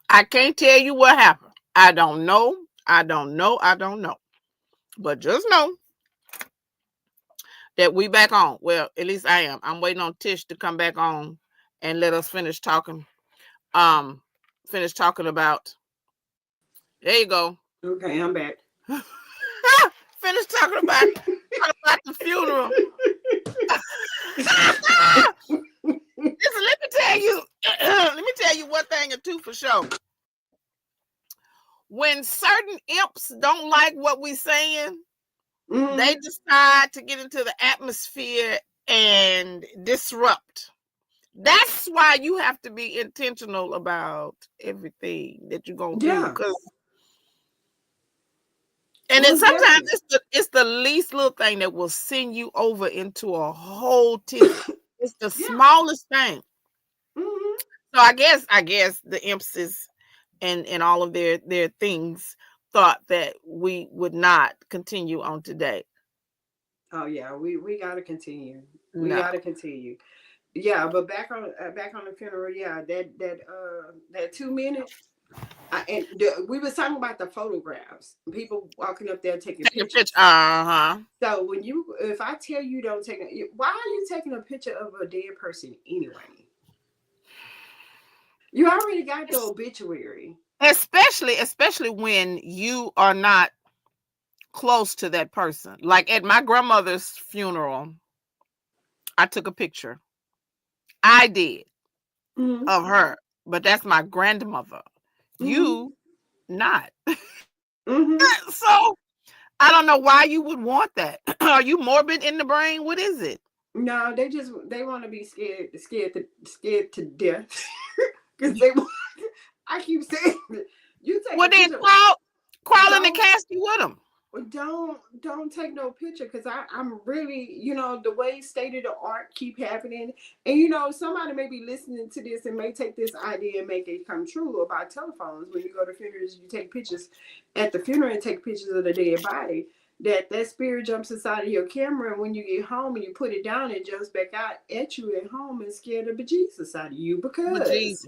I can't tell you what happened. I don't know. I don't know. I don't know. But just know that we back on. Well, at least I am. I'm waiting on Tish to come back on and let us finish talking. Finish talking about. There you go. Okay, I'm back. Finish talking about the funeral. Listen, let me tell you. Let me tell you one thing or two for sure. When certain imps don't like what we saying, they decide to get into the atmosphere and disrupt. That's why you have to be intentional about everything that you're gonna do. And then sometimes it's the least little thing that will send you over into a whole tizzy. It's the smallest thing. So I guess the imps and all of their things thought that we would not continue on today. Oh yeah, we gotta continue. We gotta continue. Yeah, but back on the funeral. Yeah, that 2 minutes. We was talking about the photographs. People walking up there taking pictures. So if I tell you don't take why are you taking a picture of a dead person anyway? You already got the obituary. Especially when you are not close to that person. Like at my grandmother's funeral, I took a picture. I did of her, but that's my grandmother. You not. So I don't know why you would want that. Are you morbid in the brain? What is it? No, they want to be scared to death because they want. I keep saying you take. Well, then crawl in the casket with them. Don't take no picture because I'm really, the way state of the art keep happening, and somebody may be listening to this and may take this idea and make it come true about telephones. When you go to funerals, you take pictures at the funeral and take pictures of the dead body. That spirit jumps inside of your camera, and when you get home and you put it down, it jumps back out at you at home and scare the bejesus out of you because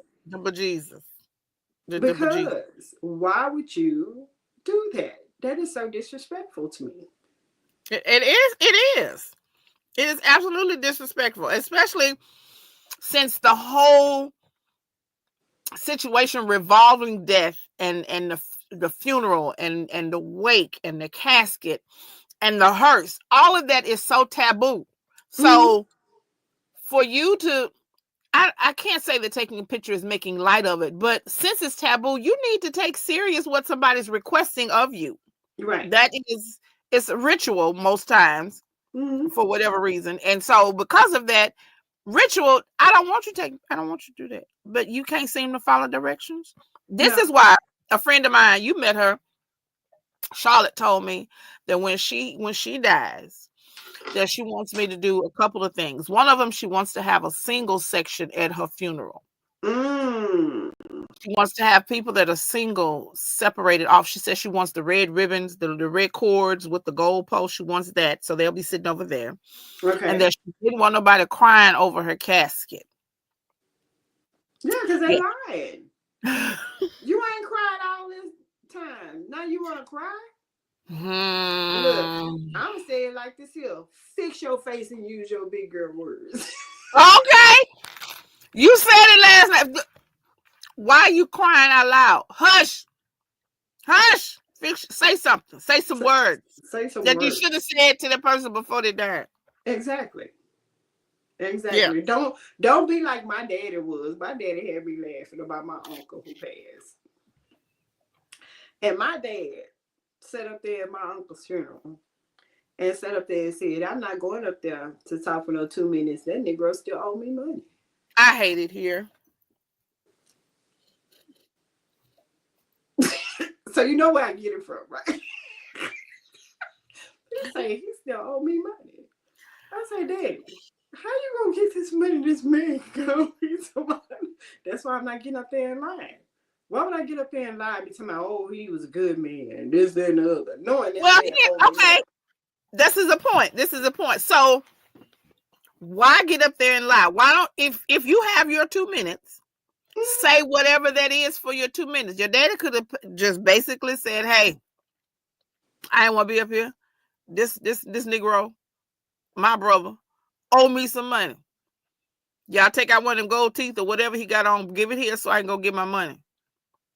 why would you do that? That is so disrespectful to me. It is absolutely disrespectful, especially since the whole situation revolving death and the funeral and the wake and the casket and the hearse, all of that is so taboo. So for you to, I can't say that taking a picture is making light of it, but since it's taboo, you need to take serious what somebody's requesting of you. Right. That it's a ritual most times for whatever reason. And so because of that ritual, I don't want you to do that. But you can't seem to follow directions. This is why a friend of mine, you met her, Charlotte, told me that when she dies, that she wants me to do a couple of things. One of them, she wants to have a single section at her funeral. She wants to have people that are single separated off. She says she wants the red ribbons, the red cords with the gold post. She wants that. So they'll be sitting over there. Okay. And that she didn't want nobody crying over her casket. Yeah, because they lied. You ain't cried all this time. Now you want to cry? Look, I'm going to say it like this here. Fix your face and use your big girl words. Okay. You said it last night. Why are you crying out loud? Hush. Hush. Say something. Say some words. Say some that words. You should have said to the person before they died. Exactly. Yeah. Don't be like my daddy was. My daddy had me laughing about my uncle who passed. And my dad sat up there at my uncle's funeral and sat up there and said, I'm not going up there to talk for no 2 minutes. That Negro still owe me money. I hate it here. So you know where I get it from, right? He say he still owe me money. I say, Daddy, how you gonna get this money this man go? That's why I'm not getting up there in line. Why would I get up there and lie and be talking about, oh, he was a good man, this, that, and the other? Knowing that okay. This is a point. So why get up there and lie? Why don't if you have your 2 minutes say whatever that is for your 2 minutes. Your daddy could have just basically said, "Hey, I ain't want to be up here. This Negro, my brother, owe me some money. Y'all take out one of them gold teeth or whatever he got on, give it here so I can go get my money."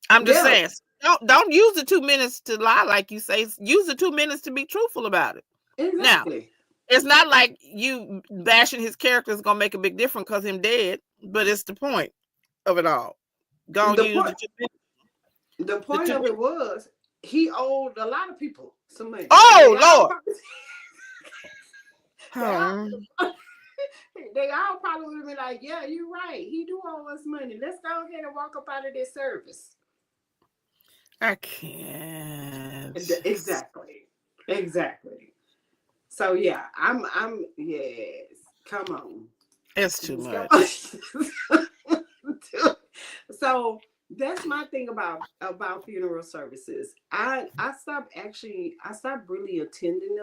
I'm just saying, don't use the 2 minutes to lie, like you say. Use the 2 minutes to be truthful about it. Exactly. Now, it's not like you bashing his character is gonna make a big difference because him dead, but it's the point of it all. Go use the 2 minutes. The point of it was he owed a lot of people some money. Oh Lord. They all probably would have been like, "Yeah, you're right. He do owe us money. Let's go ahead and walk up out of this service." I can't. Exactly. So yeah, I'm yes. Come on. It's too much. So that's my thing about funeral services. I stopped really attending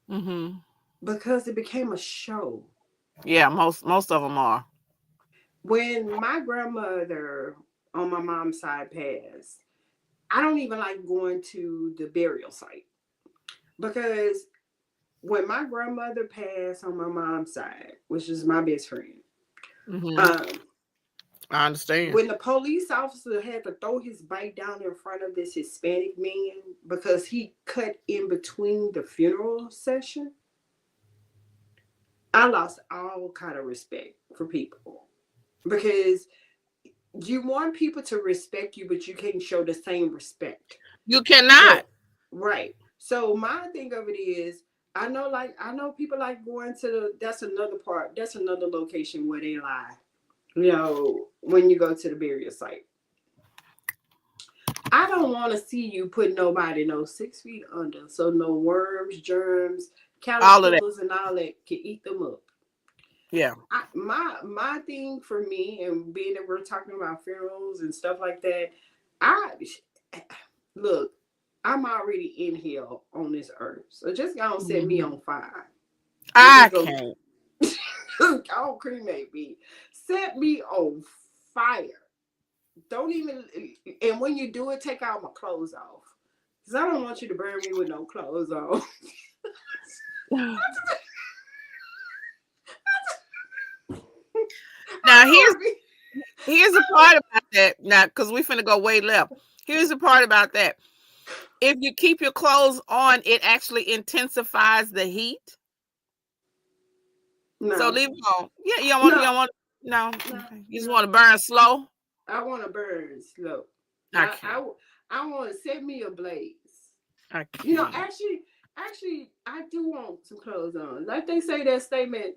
them because it became a show. Yeah, most of them are. When my grandmother on my mom's side passed, I don't even like going to the burial site because when my grandmother passed on my mom's side, which is my best friend, I understand. When the police officer had to throw his bike down in front of this Hispanic man because he cut in between the funeral session, I lost all kind of respect for people because you want people to respect you, but you can't show the same respect. You cannot. So, right. So my thing of it is, I know people like going to that's another location where they lie. You know, when you go to the burial site. I don't want to see you put nobody 6 feet under, so no worms, germs, caterpillars, and all that can eat them up. Yeah. My thing for me, and being that we're talking about funerals and stuff like that, look, I'm already in hell on this earth, so just go set me on fire. I can't. Don't cremate me. Set me on fire. Don't even, and when you do it, take all my clothes off. Because I don't want you to burn me with no clothes on. Now, here's the part about that. Now, because we finna go way left. Here's the part about that. If you keep your clothes on, it actually intensifies the heat. No. So leave it on. Yeah, you don't want. No. You just want to burn slow. I want to burn slow. I want to set me ablaze. You know, actually, I do want some clothes on. Like they say that statement,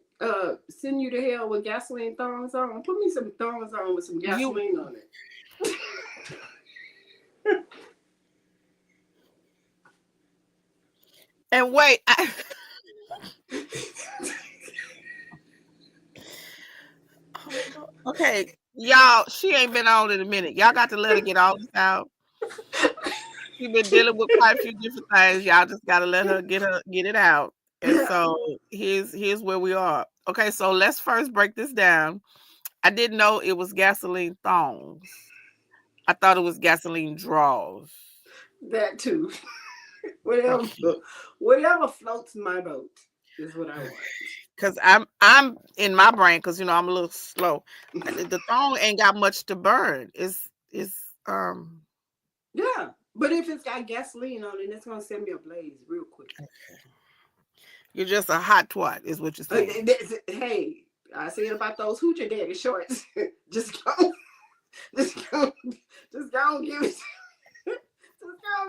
send you to hell with gasoline thongs on. Put me some thongs on with some gasoline on it. And wait, okay, y'all, she ain't been on in a minute. Y'all got to let her get all this out. She's been dealing with quite a few different things. Y'all just got to let her get it out. And so here's where we are. Okay, so let's first break this down. I didn't know it was gasoline thongs. I thought it was gasoline draws. That too. Whatever floats my boat is what I want. Because I'm in my brain, because I'm a little slow. The thong ain't got much to burn. It's yeah, but if it's got gasoline on it, it's gonna set me ablaze real quick. Okay. You're just a hot twat, is what you're saying. Hey, I said about those hoochie daddy shorts. just go and give it. Just go and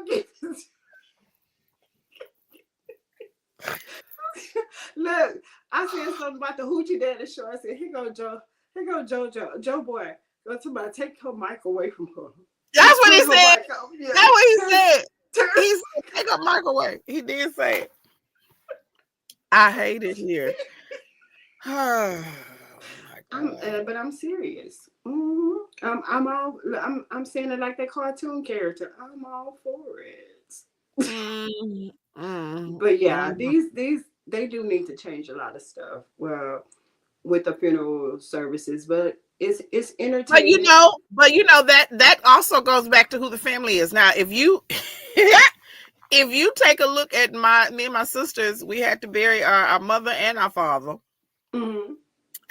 give it. Look, I said something about the hoochie daddy shorts. I said, here go Joe boy. Go to my take her mic away from her. That's what he said. Yeah. That's what he said. He said, take her mic away. He did say it. I hate it here. Oh, but I'm serious. Mm-hmm. I'm saying it like that cartoon character. I'm all for it. But yeah, these they do need to change a lot of stuff. Well, with the funeral services, but It's But entertaining. that also goes back to who the family is. Now, if you if you take a look at me and my sisters, we had to bury our mother and our father. Mm-hmm.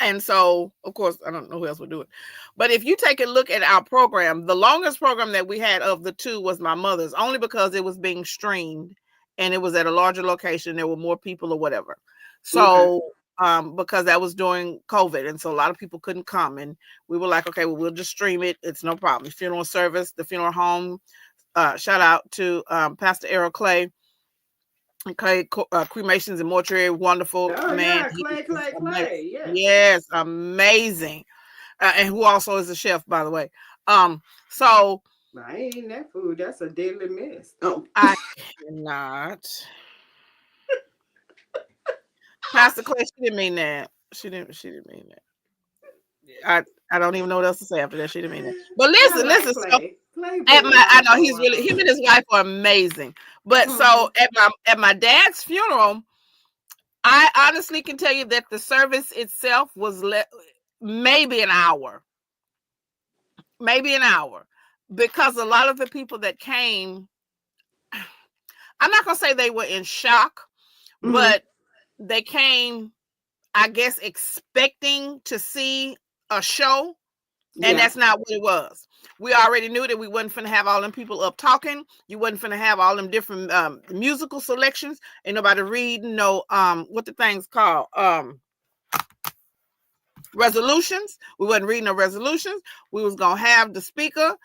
And so, of course, I don't know who else would do it. But if you take a look at our program, the longest program that we had of the two was my mother's, only because it was being streamed and it was at a larger location. There were more people or whatever. So, because that was during COVID. And so a lot of people couldn't come. And we were like, okay, well, we'll just stream it. It's no problem. Funeral service, the funeral home. Shout out to Pastor Errol Clay. Clay cremations and mortuary, wonderful Oh man. yeah, He Clay, is Clay, amazing. Clay. Yes. Yes, amazing. And who also is a chef, by the way. So I ain't eating that food. That's a deadly mess. Oh. I cannot. Pastor Clay, she didn't mean that. She didn't mean that. I don't even know what else to say after that. She didn't mean that. But I listen. like So Clay. Clay at been I around know for a he's really, him while. and his wife are amazing. But so at my dad's funeral, I honestly can tell you that the service itself was maybe an hour. Maybe an hour. Because a lot of the people that came, I'm not gonna say they were in shock, but they came, I guess, expecting to see a show, and Yeah. that's not what it was. We already knew that we wasn't finna have all them people up talking. You wasn't finna have all them different musical selections. Ain't nobody reading no what the thing's called resolutions. We wasn't reading no resolutions. We was gonna have the speaker.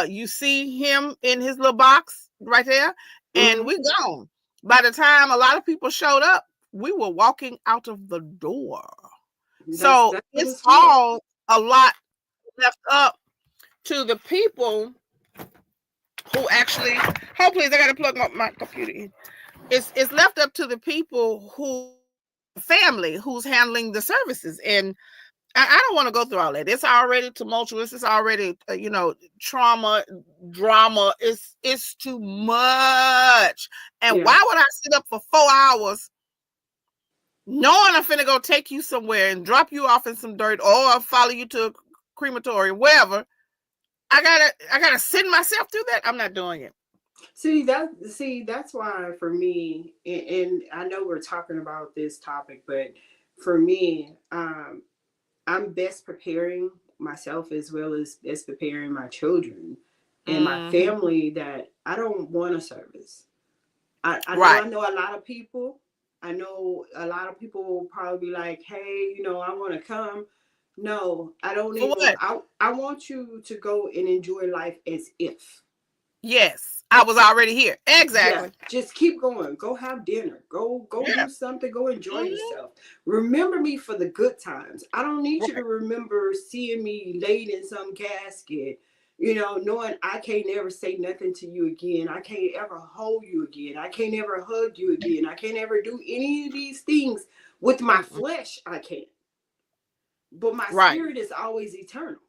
You see him in his little box right there, and we gone. By the time a lot of people showed up, we were walking out of the door. So That's what it's it's for. all a lot left up to the people who actually. Hopefully, I got to plug my computer in. It's left up to the people who family who's handling the services, and I don't want to go through all that. It's already tumultuous. It's already trauma, drama. It's too much. And why would I sit up for 4 hours knowing I'm finna go take you somewhere and drop you off in some dirt, or I'll follow you to a crematory, wherever? I gotta send myself through that. I'm not doing it. That's why for me, and I know we're talking about this topic, but for me, I'm best preparing myself as well as preparing my children and my family that I don't want a service. I know a lot of people. I know a lot of people will probably be like, hey, I want to come. No, I don't For even. what? I want you to go and enjoy life as if. Yes, I was already here. Yeah, Exactly. just keep going. Go have dinner. Go Yeah. do something. Go enjoy yourself. Remember me for the good times. I don't need you to Right. remember seeing me laid in some casket, knowing I can't ever say nothing to you again. I can't ever hold you again. I can't ever hug you again. I can't ever do any of these things with my flesh. I can't. But my Right. spirit is always eternal.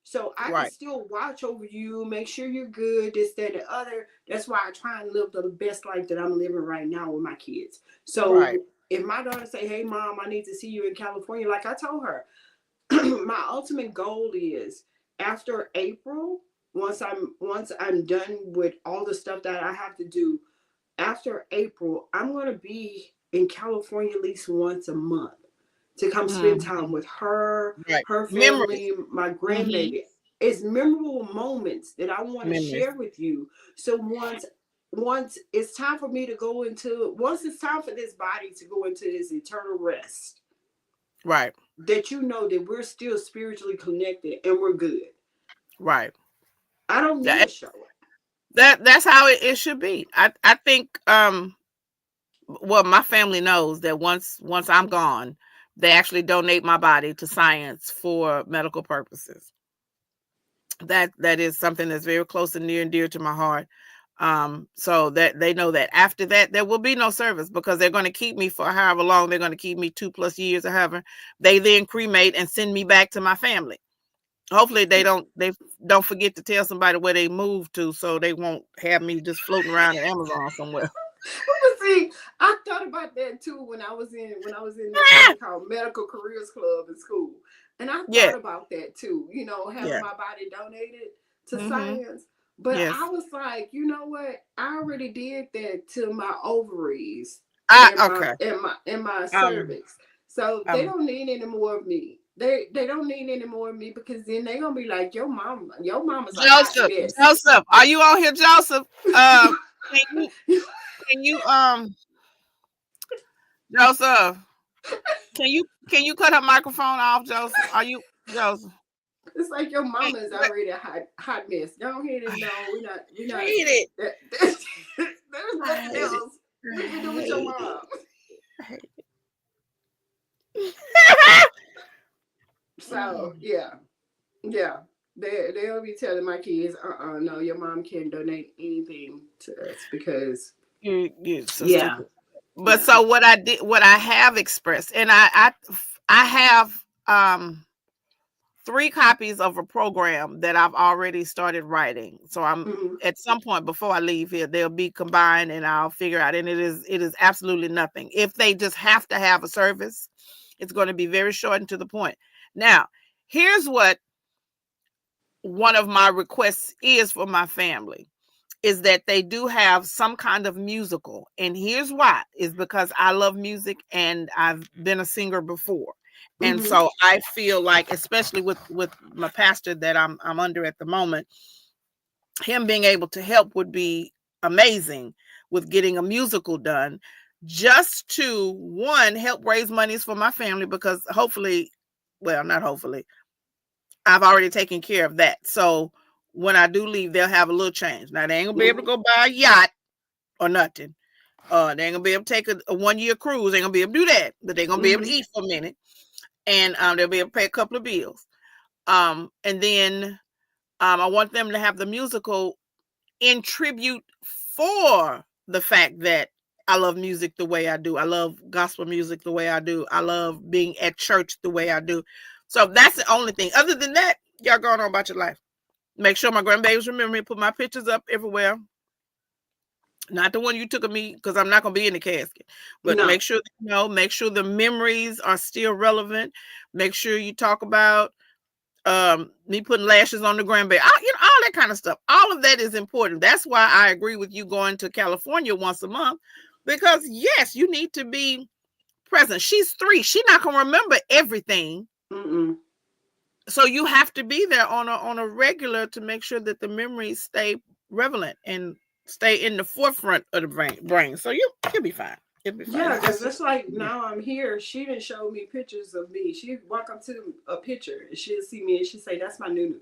So I can Right. still watch over you, make sure you're good, this, that, and the other. That's why I try and live the best life that I'm living right now with my kids. Right. So if my daughter say, hey mom, I need to see you in California, like I told her, my ultimate goal is after April, once I'm done with all the stuff that I have to do, after April, I'm gonna be in California at least once a month to come spend time with her, Right. her Memories. family, my grandbaby. It's memorable moments that I want to Memories. share with you. So once it's time for me to go into once it's time for this body to go into this eternal rest, Right. that that we're still spiritually connected and we're good. Right. I don't need That, a show. that's how it should be. I think well, my family knows that once I'm gone, they actually donate my body to science for medical purposes. That is something that's very close and near and dear to my heart. So that they know that after that there will be no service, because they're going to keep me for however long. They're going to keep me 2+ years or however. They then cremate and send me back to my family. Hopefully they don't forget to tell somebody where they moved to, so they won't have me just floating around in Amazon somewhere. See, I thought about that too when I was in this thing called Medical Careers Club in school. And I Yeah. thought about that too, you know, having Yeah. my body donated to Mm-hmm. science. But Yes. I was like, you know what? I already did that to my ovaries Okay. and my Um. cervix. So they Um. don't need any more of me. They don't need any more of me, because then they're gonna be like, your mama's a hot Joseph. mess. Joseph. Are you on here, Joseph? Can you? Can you? Joseph. Can you cut her microphone off, Joseph? Are you Joseph? It's like your Hey, mama is already a hot mess. Go ahead and no, we're I not. hate it. There's I nothing hate it. else. What do you I do with your hate it. mom? I hate So yeah, yeah. They'll be telling my kids, no, your mom can't donate anything to us because you're so yeah, stupid. But yeah. so what I did, what I have expressed, and I have 3 copies of a program that I've already started writing. So I'm Mm-hmm. at some point before I leave here, they'll be combined and I'll figure out. And it is absolutely nothing. If they just have to have a service, it's going to be very short and to the point. Now, here's what one of my requests is for my family is that they do have some kind of musical. And here's why, is because I love music and I've been a singer before. And Mm-hmm. so I feel like, especially with my pastor that I'm under at the moment, him being able to help would be amazing with getting a musical done, just to one, help raise monies for my family, because hopefully, well, not hopefully, I've already taken care of that. So when I do leave, they'll have a little change. Now they ain't gonna be able to Mm-hmm. go buy a yacht or nothing. They ain't gonna be able to take a 1 year cruise. They ain't gonna be able to do that, but they're gonna be able to Mm-hmm. eat for a minute, and they'll be able to pay a couple of bills. And then I want them to have the musical in tribute for the fact that I love music the way I do. I love gospel music the way I do. I love being at church the way I do. So that's the only thing. Other than that, y'all going on about your life. Make sure my grandbabies remember me. Put my pictures up everywhere. Not the one you took of me, because I'm not gonna be in the casket. But No. make sure make sure the memories are still relevant. Make sure you talk about me putting lashes on the grandbaby. All that kind of stuff. All of that is important. That's why I agree with you going to California once a month, because yes, you need to be present. She's 3. She's not gonna remember everything. Mm-mm. So you have to be there on a regular to make sure that the memories stay relevant and stay in the forefront of the brain. So you'll be fine. You'll be fine. Yeah, It's because just it's like now I'm here. She didn't show me pictures of me. She'd walk up to a picture and she'll see me and she'd say, "That's my Nunu."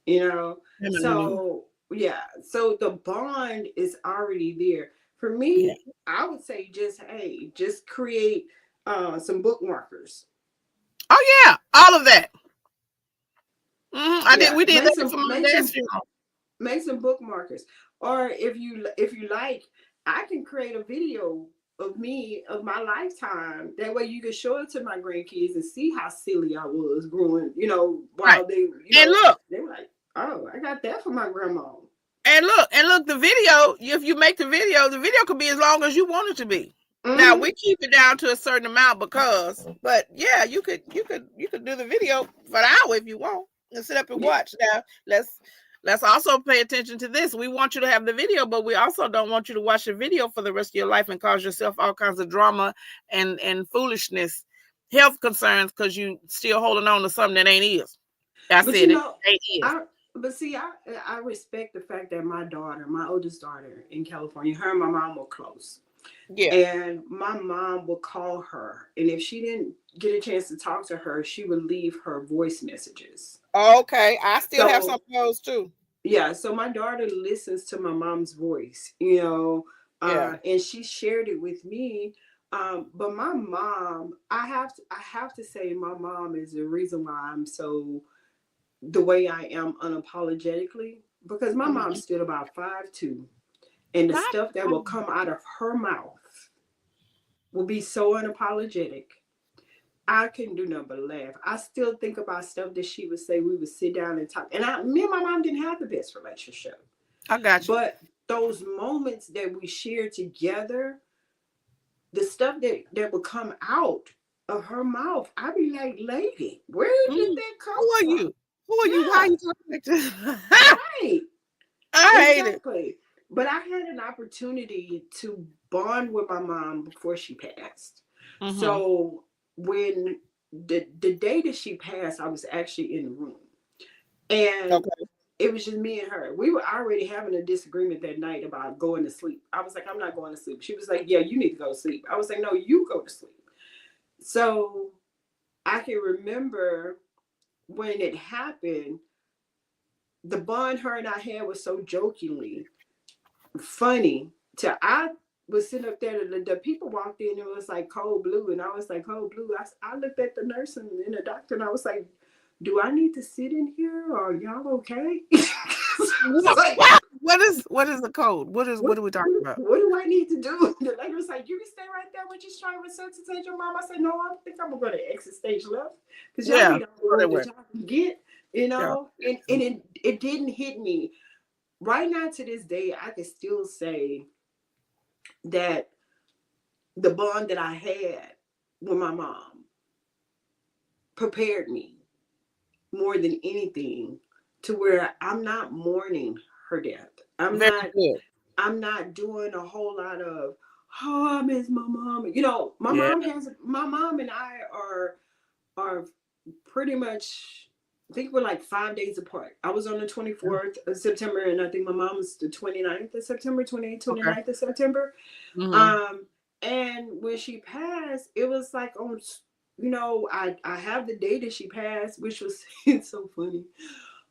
You know? So yeah. So the bond is already there. For yeah. me, I would say just create some bookmarkers. Oh yeah, all of that. I did. Yeah. We did Make that some for my make dad's some funeral. make some bookmarkers. Or if you like, I can create a video of me of my lifetime. That way you can show it to my grandkids and see how silly I was growing, Right. while And look, they were like, "Oh, I got that from my grandma." and look, the video, if you make the video could be as long as you want it to be. Now Mm-hmm. we keep it down to a certain amount but yeah, you could do the video for an hour if you want and sit up and Yeah. watch. Now let's also pay attention to this. We want you to have the video, but we also don't want you to watch the video for the rest of your life and cause yourself all kinds of drama and foolishness, health concerns, because you still holding on to something that ain't is. I But said it ain't is. I but see, I respect the fact that my oldest daughter in California, her and my mom were close. Yeah. And my mom would call her, and if she didn't get a chance to talk to her, she would leave her voice messages. Okay, I still have some So of those too. yeah, so my daughter listens to my mom's voice, Yeah. and she shared it with me. But my mom, I have to say, my mom is the reason why I'm so the way I am unapologetically, because my mom Mhm. stood about 5'2", and the Not stuff that will come out of her mouth will be so unapologetic. I couldn't do nothing but laugh. I still think about stuff that she would say. We would sit down and talk. And me and my mom didn't have the best relationship. I got you. But those moments that we shared together, the stuff that would come out of her mouth, I be like, lady, where did that come Who are from? you? Who are you? Why are you talking like this? Right. I hate it. Exactly. But I had an opportunity to bond with my mom before she passed. So when the day that she passed, I was actually in the room. And Okay. it was just me and her. We were already having a disagreement that night about going to sleep. I was like, I'm not going to sleep. She was like, yeah, you need to go to sleep. I was like, no, you go to sleep. So I can remember when it happened, the bond her and I had was so jokingly funny. I was sitting up there, the people walked in, and it was like cold blue, and I was like, cold blue. I looked at the nurse and the doctor, and I was like, do I need to sit in here, or are y'all okay? Like, what is the code? What are we talking about? What do I need to do? The lady was like, you can stay right there. We're just trying to resuscitate your mom. I said, no, I think I'm going to go to exit stage left, because y'all need all the that y'all can get, you know. And it didn't hit me. Right now to this day, I can still say that the bond that I had with my mom prepared me more than anything to where I'm not mourning her death. I'm not doing a whole lot of, oh, I miss my mom. You know, my mom and I are pretty much, I think we're like 5 days apart. I was on the 24th of September, and I think my mom was the 29th of September, 29th of September. And when she passed, it was like on, you know, I have the day that she passed, which was it's so funny.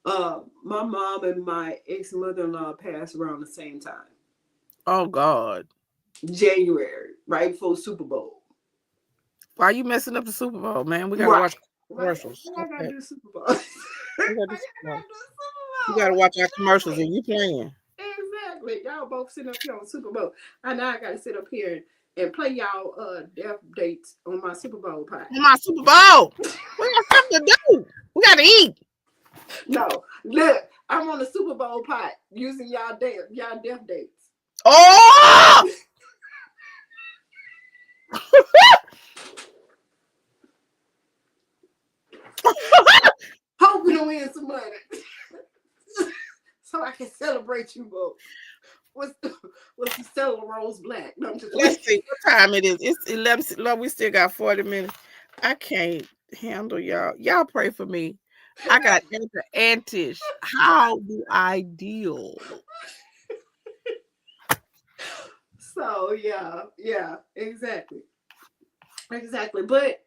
My mom and my ex-mother-in-law passed around the same time. Oh God. January, right before Super Bowl. Why are you messing up the Super Bowl, man? We gotta watch commercials. I gotta do Super Bowl. You gotta watch our commercials, and you playing. Exactly. Y'all both sitting up here on Super Bowl. And now I gotta sit up here and play y'all death dates on my Super Bowl pie. On my Super Bowl. We got something to do. We gotta eat. No, look, I'm on the Super Bowl pot using y'all death dates. Oh! Hoping to win some money. So I can celebrate you both. What's the Stella Rose Black? No, Let's see what time it is. It's 11. Lord, we still got 40 minutes. I can't handle y'all. Y'all pray for me. I got antish. How do I deal? So yeah, exactly. But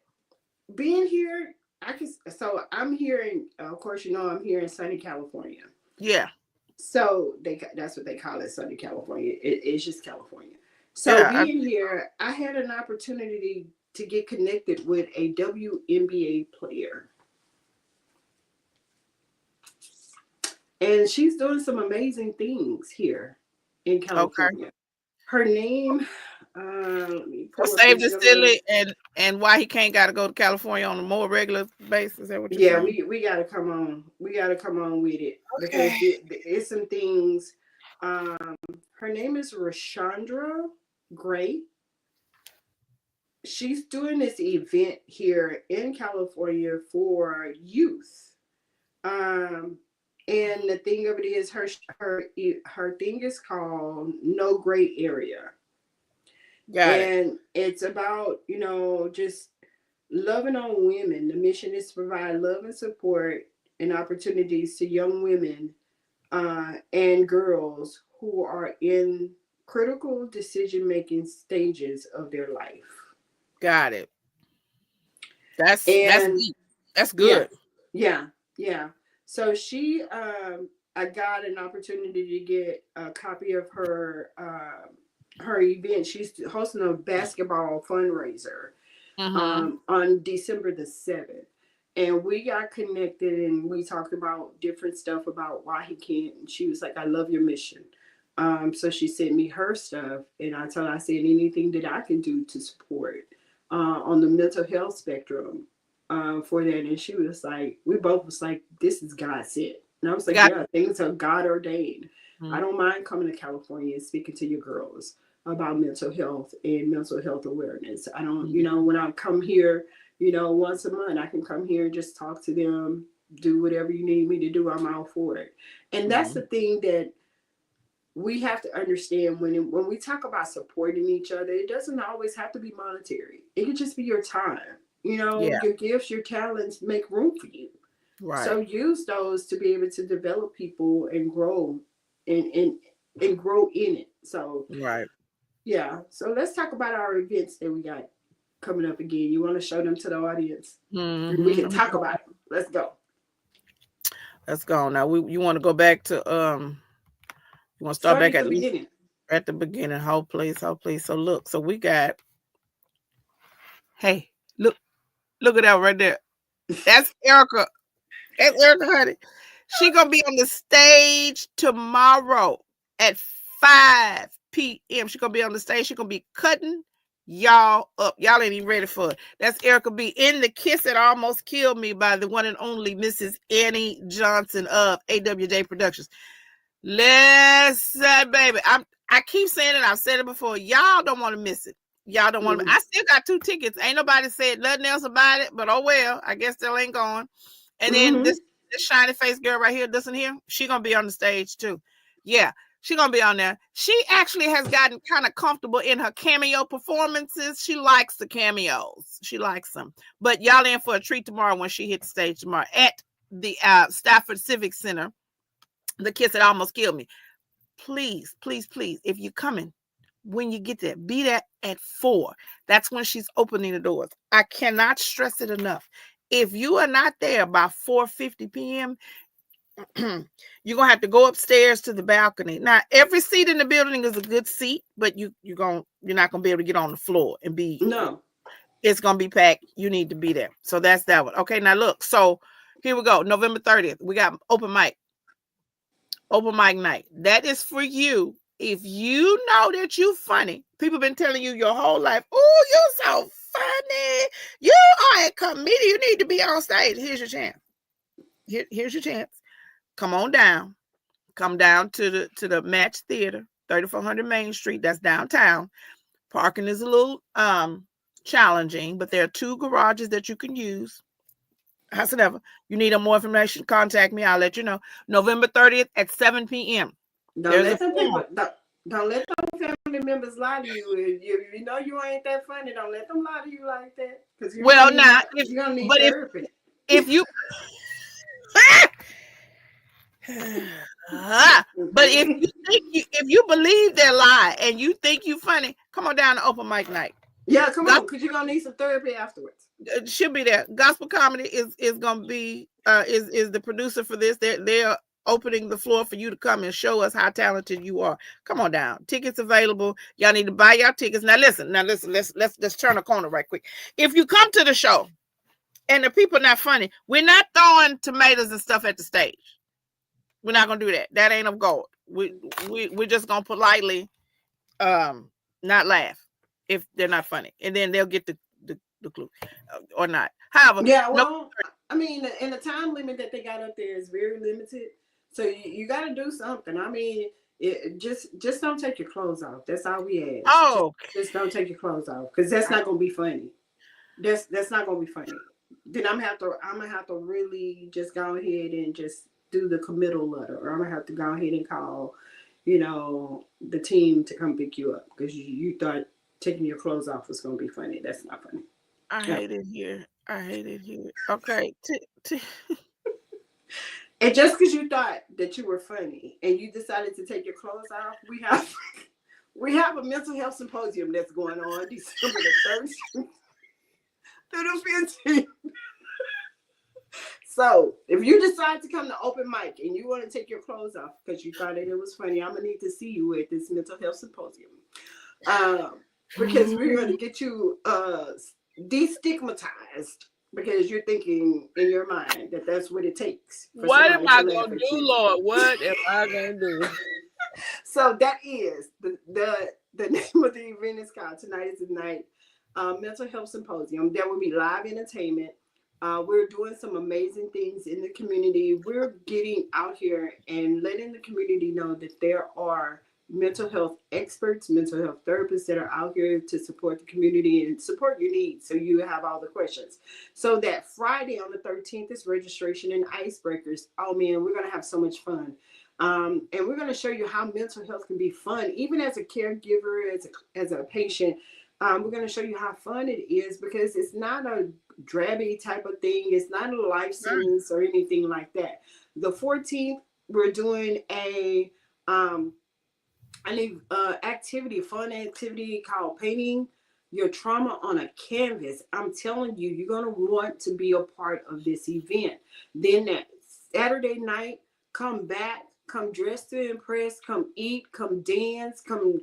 being here, I'm here in, of course, you know, I'm here in sunny California. Yeah. So that's what they call it, sunny California. It's just California. So being here, I had an opportunity to get connected with a WNBA player. And she's doing some amazing things here in California. Okay. Her name, let me save the silly and why he gotta go to California on a more regular basis. Is that what you're saying? we gotta come on. We gotta come on with it. Okay. Because it's some things. Her name is Rashandra Gray. She's doing this event here in California for youth. And the thing of it is, her thing is called No Gray Area. And it's about, you know, just loving on women. The mission is to provide love and support and opportunities to young women and girls who are in critical decision-making stages of their life. Got it. That's good. Yeah. So I got an opportunity to get a copy of her event. She's hosting a basketball fundraiser on December the 7th. And we got connected and we talked about different stuff about why he can't. And she was like, I love your mission. So she sent me her stuff, and I told her, I said, anything that I can do to support on the mental health spectrum for that. And she was like, we both was like, this is God sent. And I was like, yeah, things are God ordained. I don't mind coming to California and speaking to your girls about mental health and mental health awareness. I don't, you know, when I come here, once a month I can come here and just talk to them, do whatever you need me to do. I'm all for it. And that's the thing that we have to understand when we talk about supporting each other. It doesn't always have to be monetary. It could just be your time. Yeah. Your gifts, your talents make room for you. Right. So use those to be able to develop people and grow and grow in it. So Right. yeah. So let's talk about our events that we got coming up again. You want to show them to the audience? We can talk about it. Let's go. Let's go. Now you want to go back to you want to start back at the beginning. At the beginning. Whole place. So look, so we got, hey, look at that right there. That's Erica. That's Erica Honey. She gonna be on the stage tomorrow at 5 p.m. She gonna be on the stage. She gonna be cutting y'all up. Y'all ain't even ready for it. That's Erica B. in the Kiss That Almost Killed Me by the one and only Mrs. Annie Johnson of AWJ Productions. Listen, baby. I keep saying it. I've said it before. Y'all don't want to miss it. Y'all don't want to. I still got 2 tickets. Ain't nobody said nothing else about it, but oh well. I guess still ain't going. And then this shiny face girl right here, listen here, she gonna be on the stage too. Yeah, she gonna be on there. She actually has gotten kind of comfortable in her cameo performances. She likes the cameos. She likes them. But y'all in for a treat tomorrow when she hit the stage tomorrow at the Stafford Civic Center. The Kiss That Almost Killed Me. Please, please, please, if you're coming, when you get there, be there at 4. That's when she's opening the doors. I cannot stress it enough. If you are not there by 4:50 p.m., you're gonna have to go upstairs to the balcony. Now, every seat in the building is a good seat, but you're not gonna be able to get on the floor and be. No, it's gonna be packed. You need to be there. So that's that one. Okay, now look. So here we go. November 30th, we got open mic night. That is for you. If you know that you're funny, people been telling you your whole life, oh, you're so funny. You are a comedian. You need to be on stage. Here's your chance. Here's your chance. Come on down. Come down to the Match Theater, 3400 Main Street. That's downtown. Parking is a little challenging, but there are 2 garages that you can use. Howsoever, you need more information, contact me. I'll let you know. November 30th at 7 p.m. Don't let them family members lie to you. If you know you ain't that funny, don't let them lie to you like that. Because you're gonna need therapy. If you but if you believe their lie and you think you funny, come on down to open mic night. Yeah, come on, because you're gonna need some therapy afterwards. She'll be there. Gospel Comedy is gonna be is the producer for this. They're opening the floor for you to come and show us how talented you are. Come on down. Tickets available. Y'all need to buy your tickets. Now listen. Let's turn a corner right quick. If you come to the show and the people not funny, we're not throwing tomatoes and stuff at the stage. We're not gonna do that. That ain't of gold. We're just gonna politely not laugh if they're not funny, and then they'll get the clue or not. However, yeah, well, I mean, and the time limit that they got up there is very limited, so you got to do something. I mean, just don't take your clothes off. That's all we ask. Oh, just don't take your clothes off, because that's not gonna be funny. That's not gonna be funny. Then I'm gonna have to really just go ahead and just do the committal letter, or I'm gonna have to go ahead and call, the team to come pick you up because you thought taking your clothes off was gonna be funny. That's not funny. I hate it here. Okay. And just because you thought that you were funny and you decided to take your clothes off, we have a mental health symposium that's going on December the 3rd through the 15th. So if you decide to come to open mic and you want to take your clothes off because you thought that it was funny, I'm gonna need to see you at this mental health symposium. Because we're going to get you destigmatized because you're thinking in your mind that that's what it takes. What am I going to do, Lord? What am I going to do? So that is the name of the event is called Tonight is the Night Mental Health Symposium. There will be live entertainment. We're doing some amazing things in the community. We're getting out here and letting the community know that there are mental health experts, mental health therapists that are out here to support the community and support your needs. So you have all the questions. So that Friday on the 13th is registration and icebreakers. Oh man, we're going to have so much fun. And we're going to show you how mental health can be fun, even as a caregiver, as a patient. We're going to show you how fun it is because it's not a drabby type of thing. It's not a life sentence or anything like that. The 14th, we're doing an activity, fun activity called painting your trauma on a canvas. I'm telling you, you're going to want to be a part of this event. Then that Saturday night, come back, come dress to impress, come eat, come dance, come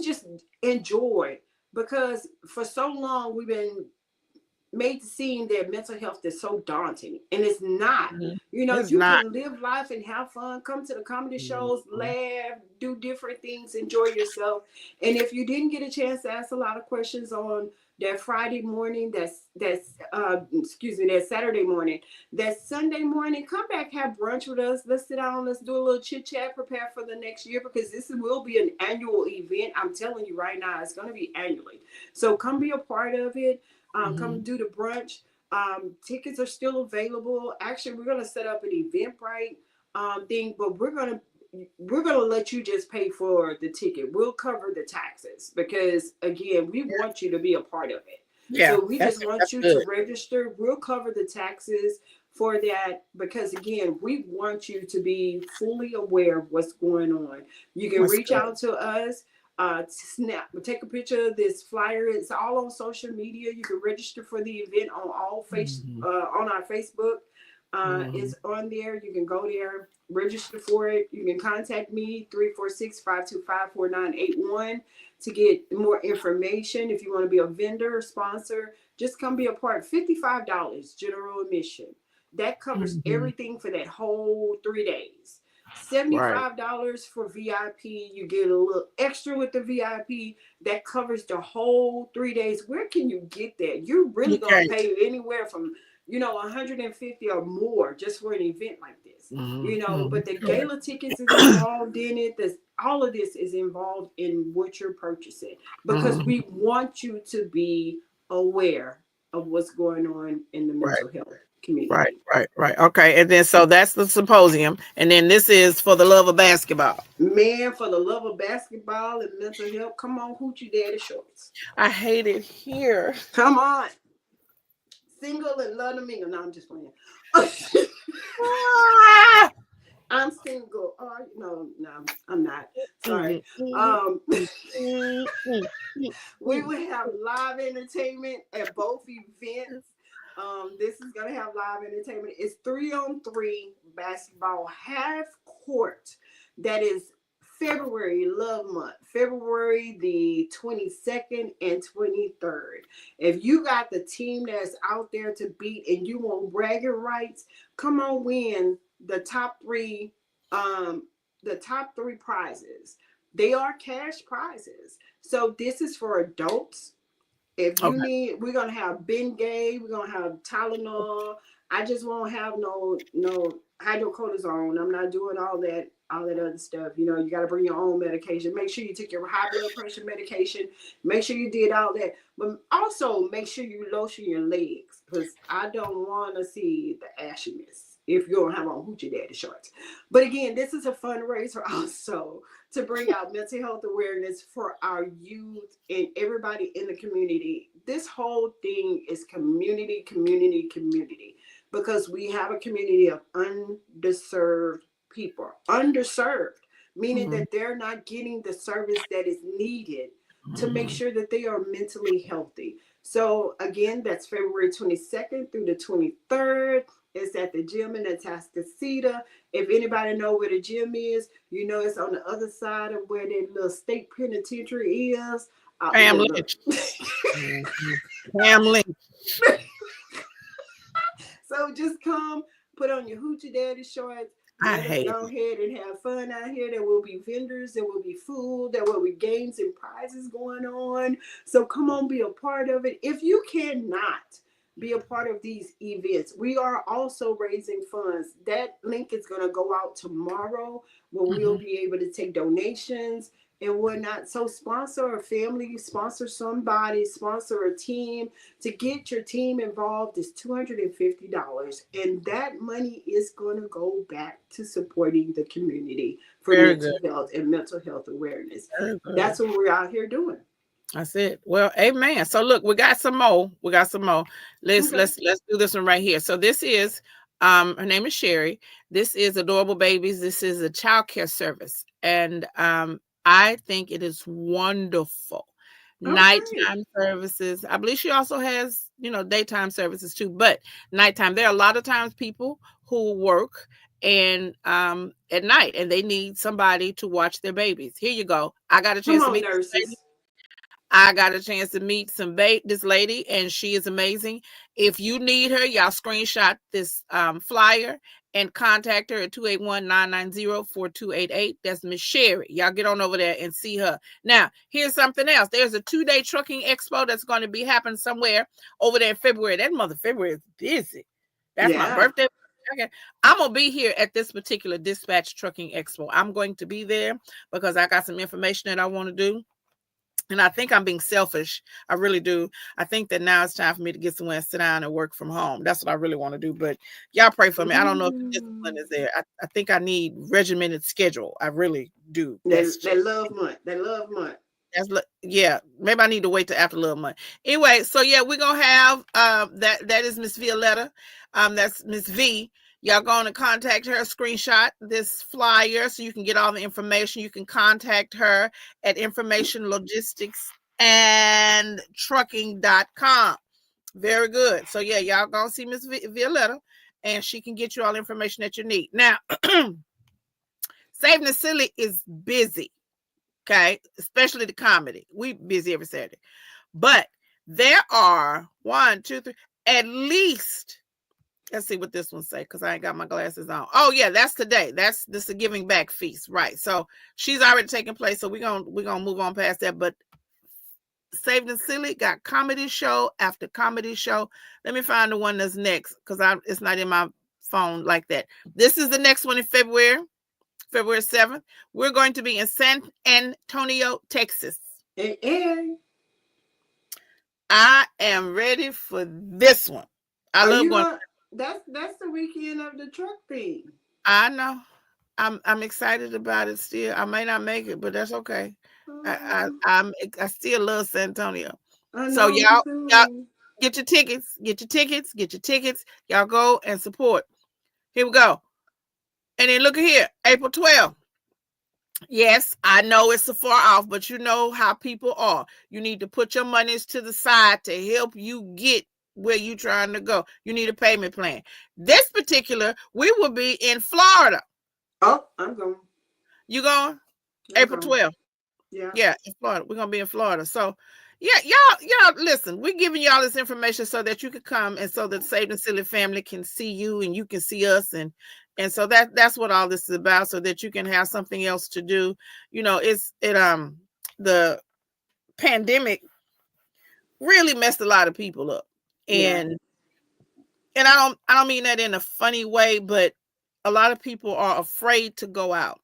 just enjoy. Because for so long we've been made to seem that mental health is so daunting, and it's not. You know, It's you not. can live life and have fun, come to the comedy shows, laugh, do different things, enjoy yourself. And if you didn't get a chance to ask a lot of questions on that Friday morning, that Saturday morning, that Sunday morning, come back, have brunch with us. Let's sit down, let's do a little chit chat, prepare for the next year, because this will be an annual event. I'm telling you right now, it's going to be annually. So come be a part of it. Come do the brunch. Tickets are still available. Actually, we're gonna set up an Eventbrite thing, but we're gonna let you just pay for the ticket. We'll cover the taxes because again, we want you to be a part of it. Yeah. So we just want you to register. We'll cover the taxes for that because again, we want you to be fully aware of what's going on. You can reach out to us. Take a picture of this flyer. It's all on social media. You can register for the event on all on our Facebook. It's on there. You can go there, register for it. You can contact me 346-525-4981 to get more information. If you want to be a vendor or sponsor, just come be a part. $55 general admission. That covers everything for that whole 3 days. $75 for VIP. You get a little extra with the VIP that covers the whole 3 days. Where can you get that? You're really gonna pay anywhere from $150 or more just for an event like this. But the gala tickets is involved in it. All of this is involved in what you're purchasing because we want you to be aware of what's going on in the mental health community. Right. Okay. And then so that's the symposium. And then this is for the love of basketball. Man, for the love of basketball and mental health. Come on, Hoochie Daddy Shorts. I hate it here. Come on. Single and love to mingle. No, I'm just playing. I'm single. Oh, no, I'm not. Sorry. We will have live entertainment at both events. This is going to have live entertainment. It's 3-on-3 basketball half court. That is February Love Month, February the 22nd and 23rd. If you got the team that's out there to beat and you want bragging rights, come on win the top three prizes. They are cash prizes. So this is for adults. If you need, we're gonna have Bengay, we're gonna have Tylenol. I just won't have no hydrocortisone. I'm not doing all that other stuff. You got to bring your own medication. Make sure you take your high blood pressure medication. Make sure you did all that. But also make sure you lotion your legs because I don't want to see the ashiness if you don't have on Hoochie Daddy Shorts. But again, this is a fundraiser also to bring out mental health awareness for our youth and everybody in the community. This whole thing is community, because we have a community of underserved people. Underserved, meaning that they're not getting the service that is needed to make sure that they are mentally healthy. So again, that's February 22nd through the 23rd. It's at the gym in Atascocita. If anybody know where the gym is, it's on the other side of where that little state penitentiary is. Pam Lynch. Pam Lynch. So just come, put on your Hoochie Daddy Shorts. Go ahead and have fun out here. There will be vendors, there will be food, there will be games and prizes going on. So come on, be a part of it. If you cannot be a part of these events. We are also raising funds. That link is going to go out tomorrow where we'll be able to take donations and whatnot. So sponsor a family, sponsor somebody, sponsor a team. To get your team involved is $250. And that money is going to go back to supporting the community for mental health and mental health awareness. That's what we're out here doing. That's it. Well, amen. So look, we got some more. Let's do this one right here. So this is her name is Sherry. This is Adorable Babies. This is a child care service. And I think it is wonderful. Nighttime services. I believe she also has, daytime services too, but nighttime. There are a lot of times people who work and at night and they need somebody to watch their babies. Here you go. I got a chance to meet nurses. I got a chance to meet this lady, and she is amazing. If you need her, y'all screenshot this flyer and contact her at 281-990-4288. That's Miss Sherry. Y'all get on over there and see her. Now, here's something else. There's a 2-day trucking expo that's going to be happening somewhere over there in February. That month of February is busy. That's my birthday. Okay. I'm going to be here at this particular Dispatch Trucking Expo. I'm going to be there because I got some information that I want to do. And I think I'm being selfish. I really do. I think that now it's time for me to get somewhere and sit down and work from home. That's what I really want to do. But y'all pray for me. I don't know if the discipline is there. I think I need regimented schedule. I really do. That love month. Yeah. Maybe I need to wait till after love month. Anyway, so yeah, we're gonna have that is Miss Violetta. That's Miss V. Y'all going to contact her, screenshot this flyer so you can get all the information. You can contact her at informationlogisticsandtrucking.com. Very good. So yeah, y'all going to see Miss Violetta and she can get you all the information that you need. Now, Saving the Silly is busy, okay? Especially the comedy. We busy every Saturday. But there are 1, 2, 3, at least... Let's see what this one say because I ain't got my glasses on. Oh yeah, that's today. This is a giving back feast, right? So she's already taking place. So we're gonna move on past that. But Saved and Silly got comedy show after comedy show. Let me find the one that's next because it's not in my phone like that. This is the next one in February 7th. We're going to be in San Antonio, Texas. And I am ready for this one. I love going. That's the weekend of the truck thing. I know. I'm excited about it still. I may not make it, but that's okay. I still love San Antonio. So y'all get your tickets. Y'all go and support. Here we go. And then look at here, April 12th. Yes, I know it's so far off, but you know how people are. You need to put your monies to the side to help you get where you trying to go. You need a payment plan. This particular, we will be in Florida. Oh, I'm going. You going? April 12th. Yeah, in Florida. We're gonna be in Florida. So yeah, y'all listen, we're giving y'all this information so that you can come and so that Saved and Silly family can see you and you can see us and so that's what all this is about, so that you can have something else to do. The pandemic really messed a lot of people up. And I don't mean that in a funny way, but a lot of people are afraid to go out.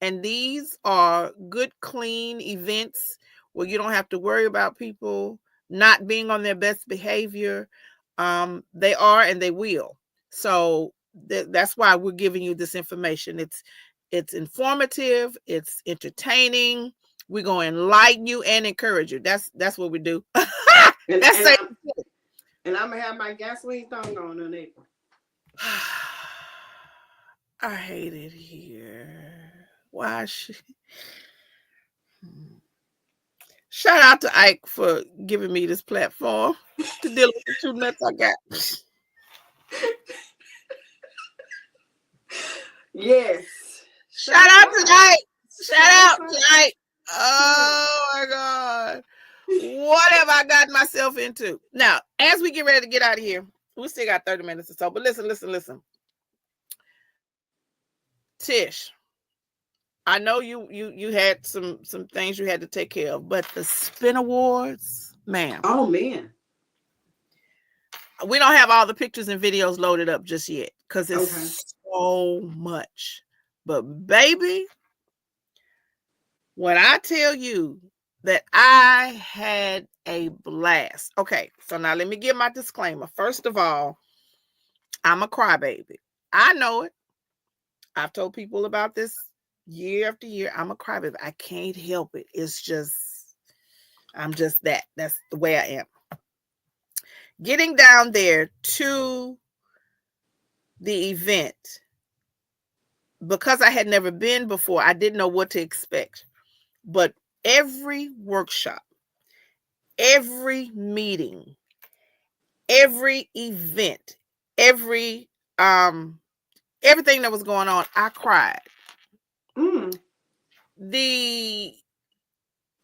And these are good, clean events where you don't have to worry about people not being on their best behavior. They are and they will. So that's why we're giving you this information. It's informative, it's entertaining. We're going to enlighten you and encourage you. That's what we do. And I'm gonna have my gasoline thong on April. I hate it here. Why shout out to Ike for giving me this platform to deal with the 2 nuts I got. Yes. Shout out to Ike. Oh my God. What have I gotten myself into? Now, as we get ready to get out of here, we still got 30 minutes or so, but listen. Tish, I know you had some things you had to take care of, but the Spin Awards, ma'am. Oh man. we don't have all the pictures and videos loaded up just yet because it's Okay. so much. But baby, when I tell you that I had a blast. Okay, so now let me give my disclaimer. First of all, I'm a crybaby. I know it. I've told people about this year after year. I'm a crybaby. I can't help it. It's just, I'm just that. That's the way I am. Getting down there to the event, because I had never been before, I didn't know what to expect. But every workshop, every meeting, every event, every everything that was going on, I cried. The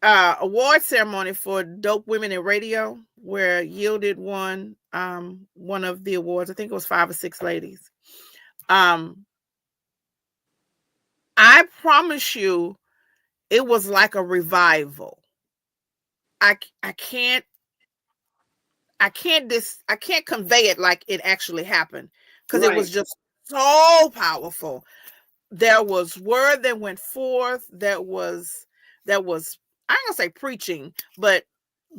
award ceremony for Dope Women in Radio, where Yielded won one of the awards. I think it was 5 or 6 ladies. I promise you, it was like a revival. I can't convey it like it actually happened, because it was just so powerful. There was word that went forth. That was I ain't gonna say preaching, but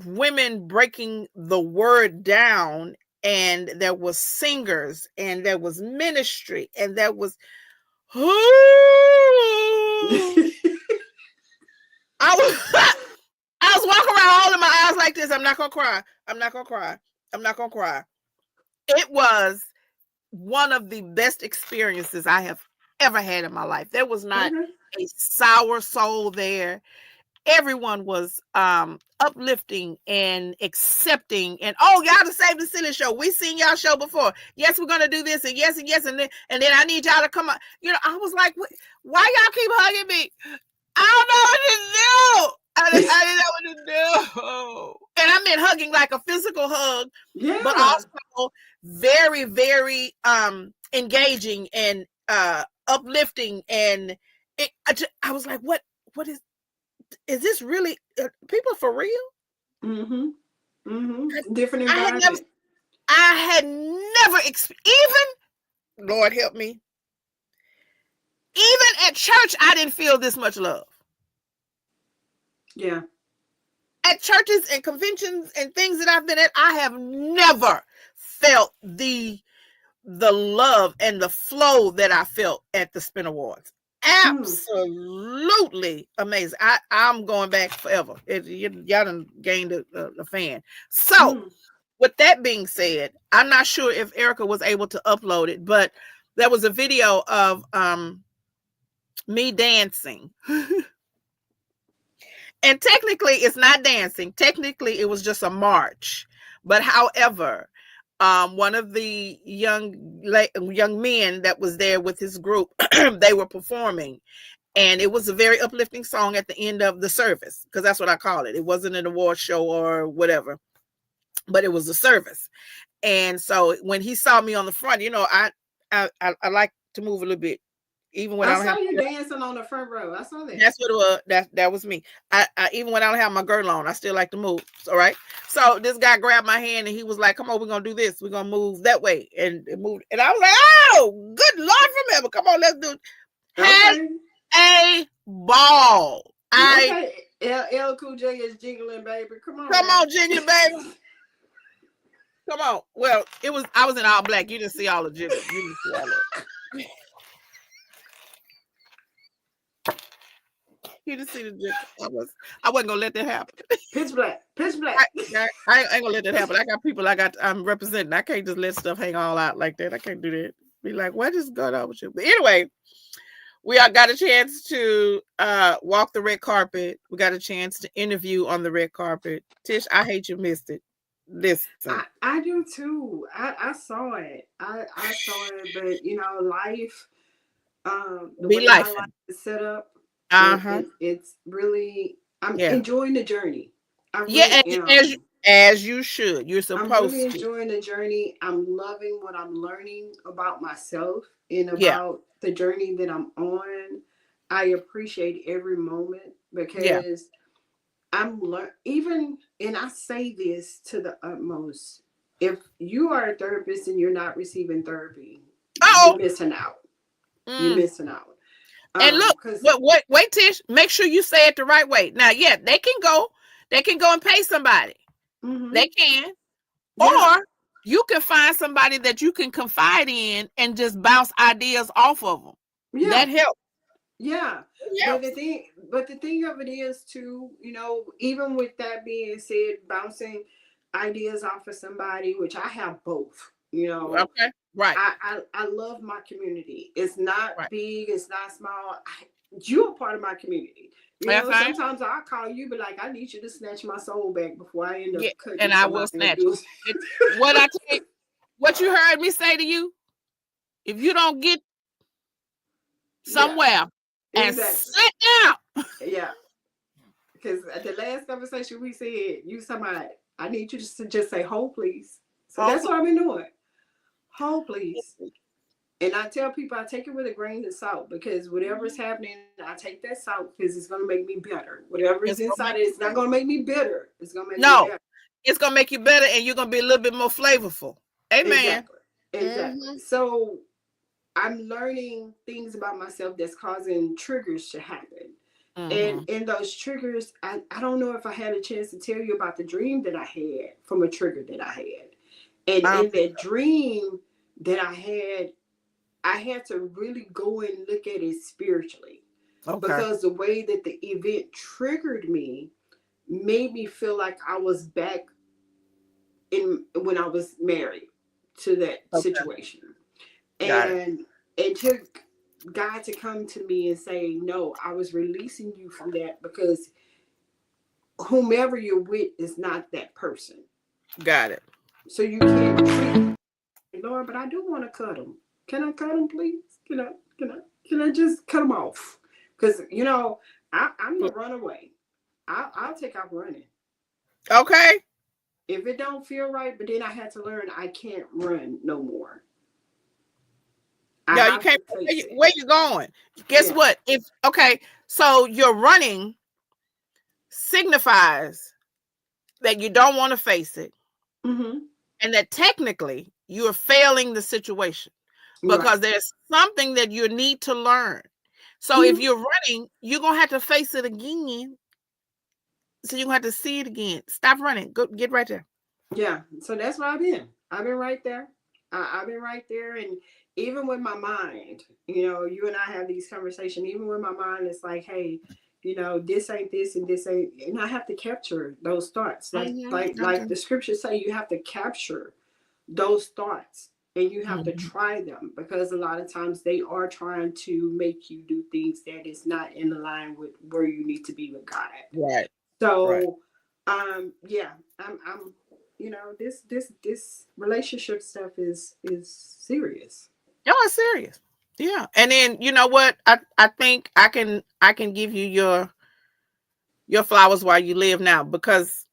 women breaking the word down, and there was singers, and there was ministry, and there was I was walking around holding my eyes like this. I'm not gonna cry. I'm not gonna cry. I'm not gonna cry. It was one of the best experiences I have ever had in my life. There was not a sour soul there. Everyone was uplifting and accepting, and y'all to Save the Silly show. We seen y'all show before. Yes, we're gonna do this, and yes, and then I need y'all to come up. I was like, why y'all keep hugging me? I don't know what to do. I didn't know what to do. And I meant hugging like a physical hug, but also very, very engaging and uplifting. And I was like, what is this really people for real? Different environment. I had never even, Lord help me, even at church, I didn't feel this much love. Yeah. At churches and conventions and things that I've been at, I have never felt the love and the flow that I felt at the Spin Awards. Absolutely amazing. I'm going back forever. Y'all done gained a fan. So with that being said, I'm not sure if Erica was able to upload it, but there was a video of me dancing. And technically it's not dancing. Technically it was just a march. But however, one of the young men that was there with his group, they were performing, and it was a very uplifting song at the end of the service, because that's what I call it. It wasn't an award show or whatever, but it was a service. And so when he saw me on the front, I like to move a little bit. Even when I saw you dancing on the front row. I saw that. That's what it was. That was me. I even when I don't have my girdle on, I still like to move. All right. So this guy grabbed my hand and he was like, "Come on, we're gonna do this. We're gonna move that way." And it moved. And I was like, "Oh, good Lord from heaven! Come on, let's do it." Had a ball. LL Cool J is jingling, baby. Come on, jingling, baby. Come on. Well, I was in all black. You didn't see all the jiggling. You didn't see all that. You didn't see the jiggle. I wasn't gonna let that happen. Pitch black. I ain't gonna let that happen. I got people I'm representing. I can't just let stuff hang all out like that. I can't do that. Be like, what is going on with you? But anyway, we all got a chance to walk the red carpet. We got a chance to interview on the red carpet. Tish, I hate you missed it. Listen. I do too. I saw it. I saw it, but life, the way my life is set up, it's really, I'm enjoying the journey. I really am. As you should. You're supposed to. I'm really enjoying the journey. I'm loving what I'm learning about myself and about the journey that I'm on. I appreciate every moment because I'm even, and I say this to the utmost, if you are a therapist and you're not receiving therapy, Oh, you're missing out. You're missing out. And look, Because wait, Tish, make sure you say it the right way. Now, yeah, they can go and pay somebody. They can. yeah, Or you can find somebody that you can confide in and just bounce ideas off of them. yeah, That helps. yeah. But the thing of it is too, you know, even with that being said, bouncing ideas off of somebody, which I have both, you know. Okay. Right. I love my community. It's not Right. big, it's not small. You're a part of my community. You know, sometimes I'll call you, but like, I need you to snatch my soul back before I end up cutting. And I will snatch it. What I tell you, what you heard me say to you, if you don't get somewhere and sit down. Yeah. Because at the last conversation we said, you somebody, I need you to just say, hold, please. So that's what I've been doing. Hold, please. And I tell people I take it with a grain of salt, because whatever's happening, I take that salt because it's going to make me better. Whatever is inside it, it's not going to make me bitter. It's going to make me better. It's going to make you better, and you're going to be a little bit more flavorful. Amen. Exactly. So I'm learning things about myself that's causing triggers to happen. And in those triggers, I don't know if I had a chance to tell you about the dream that I had from a trigger that I had. And in that dream that I had to really go and look at it spiritually. Because the way that the event triggered me made me feel like I was back when I was married to that situation. And it took God to come to me and say, no, I was releasing you from that, because whomever you're with is not that person. Got it. So you can't treat, Lord, but I do want to cut them. Can I cut them, please? Can I just cut them off? Because, you know, I'm the runaway. I'll take off running. Okay. If it don't feel right, but then I had to learn I can't run no more. No, you can't. Where you going? Guess what? So your running signifies that you don't want to face it, and that technically you are failing the situation, because there's something that you need to learn. So if you're running, you're gonna have to face it again. So you're gonna have to see it again. Stop running. Go get right there. Yeah. So that's where I've been. I've been right there. I've been right there. And even with my mind, you know, you and I have these conversations, even with my mind, it's like, hey, you know, this ain't this and this ain't, and I have to capture those thoughts. Like the scriptures say, you have to capture those thoughts and you have to try them, because a lot of times they are trying to make you do things that is not in line with where you need to be with God. Right. So, yeah, I'm you know, this relationship stuff is serious. Oh, it's serious. Yeah. And then, you know what? I think I can give you your flowers while you live now, because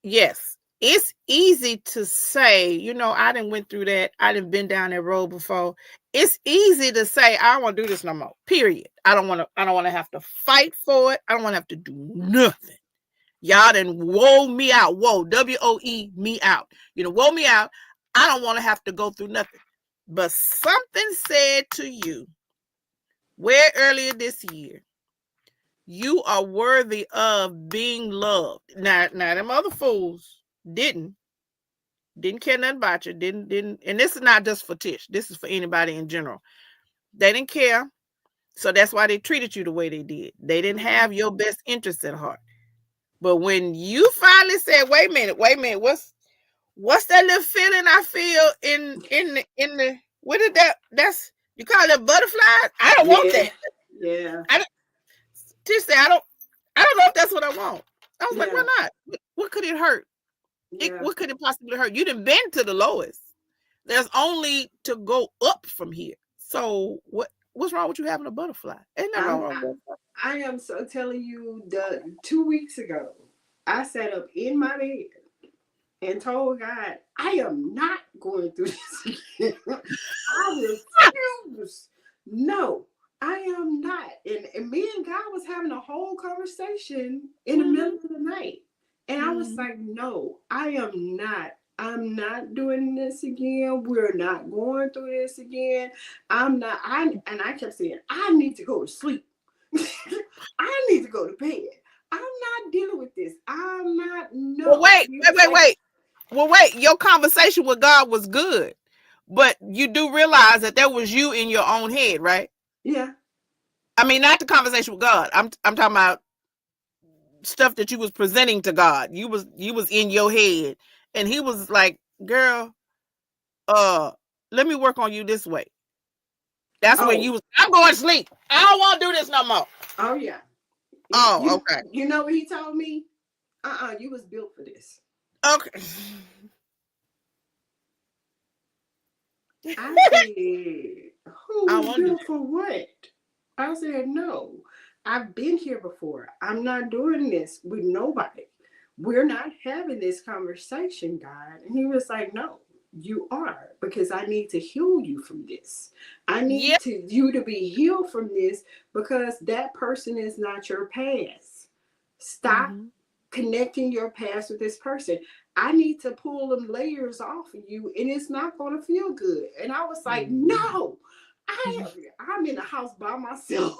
yes, it's easy to say, you know, I done went through that. I done been down that road before. It's easy to say, I don't want to do this no more. Period. I don't want to have to fight for it. I don't want to have to do nothing. Y'all done woe me out. Whoa, W-O-E me out. You know, woe me out. I don't want to have to go through nothing. But something said to you where earlier this year, you are worthy of being loved. Now them other fools didn't care nothing about you. Didn't, and this is not just for Tish. This is for anybody in general. They didn't care. So that's why they treated you the way they did. They didn't have your best interest at heart. But when you finally said, wait a minute, what's that little feeling I feel in the what is that? That's, you call it butterflies? I don't want that. Yeah. Just say I don't know if that's what I want. I was like, why not? What could it hurt? What could it possibly hurt? You didn't bend to the lowest. There's only to go up from here. So what's wrong with you having a butterfly? Ain't nothing wrong with that. I am so telling you, 2 weeks ago, I sat up in my bed and told God, I am not going through this again. I refuse. No, I am not. And me and God was having a whole conversation in the middle of the night. And I was like, no, I am not I'm not doing this again. We're not going through this again. I'm not. I kept saying, I need to go to sleep. I need to go to bed. I'm not dealing with this. I'm not. No. Well, wait. Well, wait. Your conversation with God was good, but you do realize that was you in your own head, right? Yeah. I mean, not the conversation with God. I'm talking about stuff that you was presenting to God. You was in your head, and he was like, "Girl, let me work on you this way." That's when you was. I'm going to sleep. I don't want to do this no more. Oh yeah. Okay. You know what he told me? You was built for this. Okay. I said, who was built for what? I said, no. I've been here before. I'm not doing this with nobody. We're not having this conversation, God. And he was like, no, you are, because I need to heal you from this. I need you to be healed from this, because that person is not your past. Stop connecting your past with this person. I need to pull them layers off of you, and it's not going to feel good. And I was like, no, I'm in the house by myself.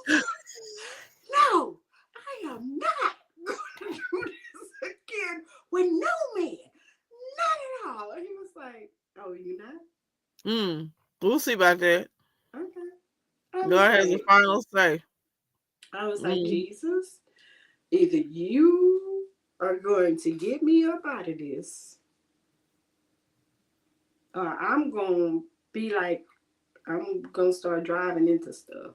No, I am not going to do this again with no man. Not at all. And he was like, oh, you not? We'll see about that. Okay. God has the final say. I was like, Jesus, either you are going to get me up out of this, or I'm going to be like, I'm going to start driving into stuff.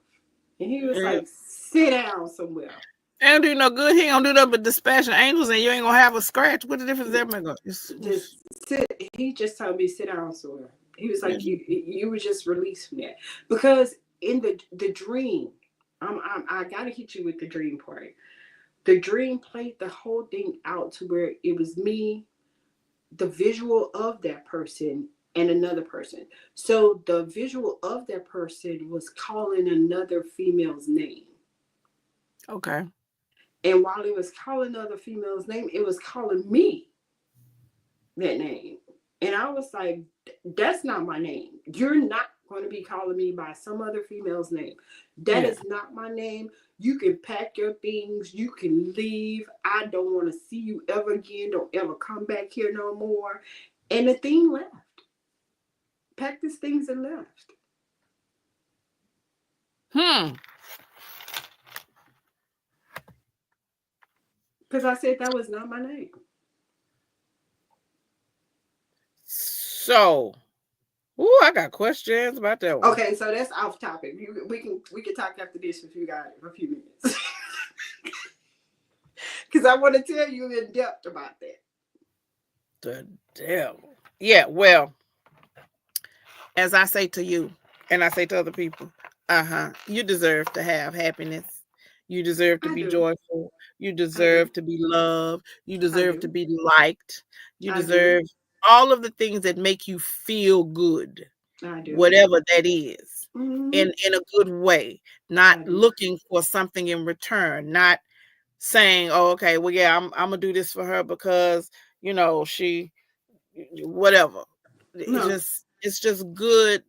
And he was like, sit down somewhere. Ain't do no good. He ain't gonna do that but dispatching angels, and you ain't gonna have a scratch. What the difference that make? Just sit. He just told me sit down somewhere. He was like, you were just released from that, because in the dream, I gotta hit you with the dream part. The dream played the whole thing out to where it was me, the visual of that person, and another person. So the visual of that person was calling another female's name. Okay. And while it was calling other female's name, it was calling me that name. And I was like, that's not my name. You're not going to be calling me by some other female's name. That is not my name. You can pack your things. You can leave. I don't want to see you ever again. Don't ever come back here no more. And the thing left. Packed his things and left. Because I said that was not my name. So, I got questions about that one. Okay, so that's off topic. We can talk after this if you got a few minutes. Because I want to tell you in depth about that. The devil. Yeah, well, as I say to you, and I say to other people, you deserve to have happiness. You deserve to be joyful. You deserve to be loved. You deserve to be liked. You deserve all of the things that make you feel good. Whatever that is. In a good way. Not looking for something in return. Not saying, oh, okay, well, yeah, I'm gonna do this for her because, you know, she whatever. It's just good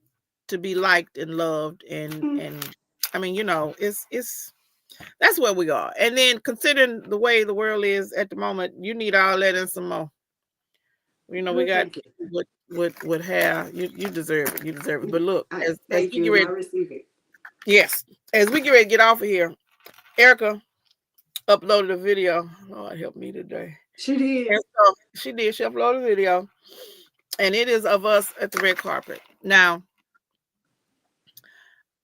to be liked and loved, and I mean, you know, it's that's where we are. And then considering the way the world is at the moment, you need all that and some more. You know, we got what hair. You deserve it. You deserve it. But look, as we get ready, I receive it. Yes, as we get ready to get off of here, Erica uploaded a video. Lord help me today. She did. And so she did. She uploaded a video, and it is of us at the red carpet. Now,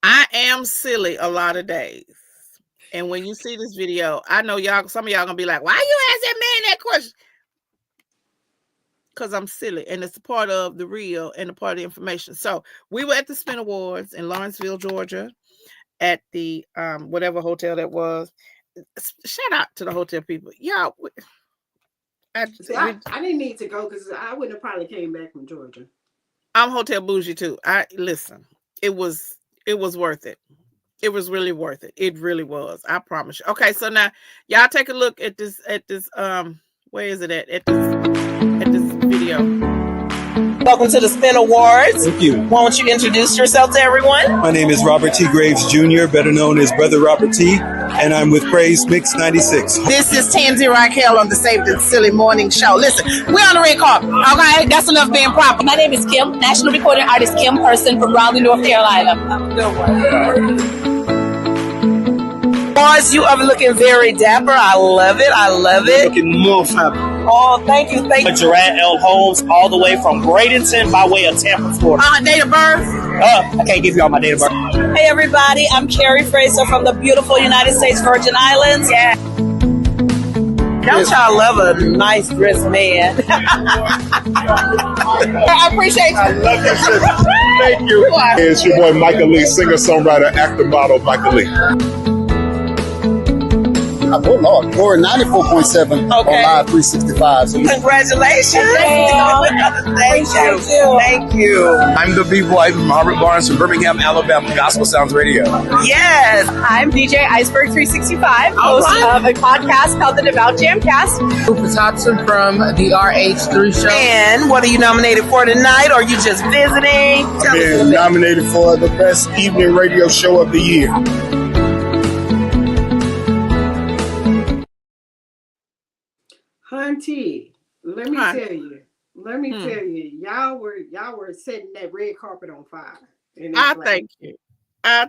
I am silly a lot of days. And when you see this video, I know some of y'all gonna be like, why you ask that man that question? Because I'm silly, and it's a part of the real and a part of the information. So we were at the Spin Awards in Lawrenceville, Georgia, at the whatever hotel that was. Shout out to the hotel people. Y'all, I didn't need to go because I wouldn't have probably came back from Georgia. I'm hotel bougie too. Listen, it was worth it. It was really worth it. It really was. I promise you. Okay, so now y'all take a look at this where is it at this video. Welcome to the Spin Awards. Thank you. Won't you introduce yourself to everyone? My name is Robert T. Graves Jr., better known as Brother Robert T., and I'm with Praise Mix 96. This is Tansy Raquel on the Save the Silly Morning Show. Listen, we're on the red carpet. Okay, that's enough being proper. My name is Kim, national recording artist Kim Person from Raleigh, North Carolina. Boys, you are looking very dapper. I love it. I love it. Looking more fabulous. Oh, thank you. Thank you. Gerard L. Holmes, all the way from Bradenton by way of Tampa, Florida. Date of birth? I can't give you all my date of birth. Hey everybody, I'm Carrie Fraser from the beautiful United States Virgin Islands. Yeah. Don't y'all love a nice dressed man? I appreciate you. I love you, sis. Thank you. It's your boy Michael Lee, singer, songwriter, actor, model, Michael Lee. Oh Lord, we're 94.7 on Live 365. So Congratulations. Thank you. I'm the B-boy from Robert Barnes from Birmingham, Alabama, Gospel Sounds Radio. Yes. I'm DJ Iceberg 365, host of a podcast called The Devout Jamcast. Rufus Hobson from the RH3 show. And what are you nominated for tonight? Or are you just visiting? I've been nominated for the best evening radio show of the year. Hunty, let me tell you, y'all were setting that red carpet on fire. Thank you. I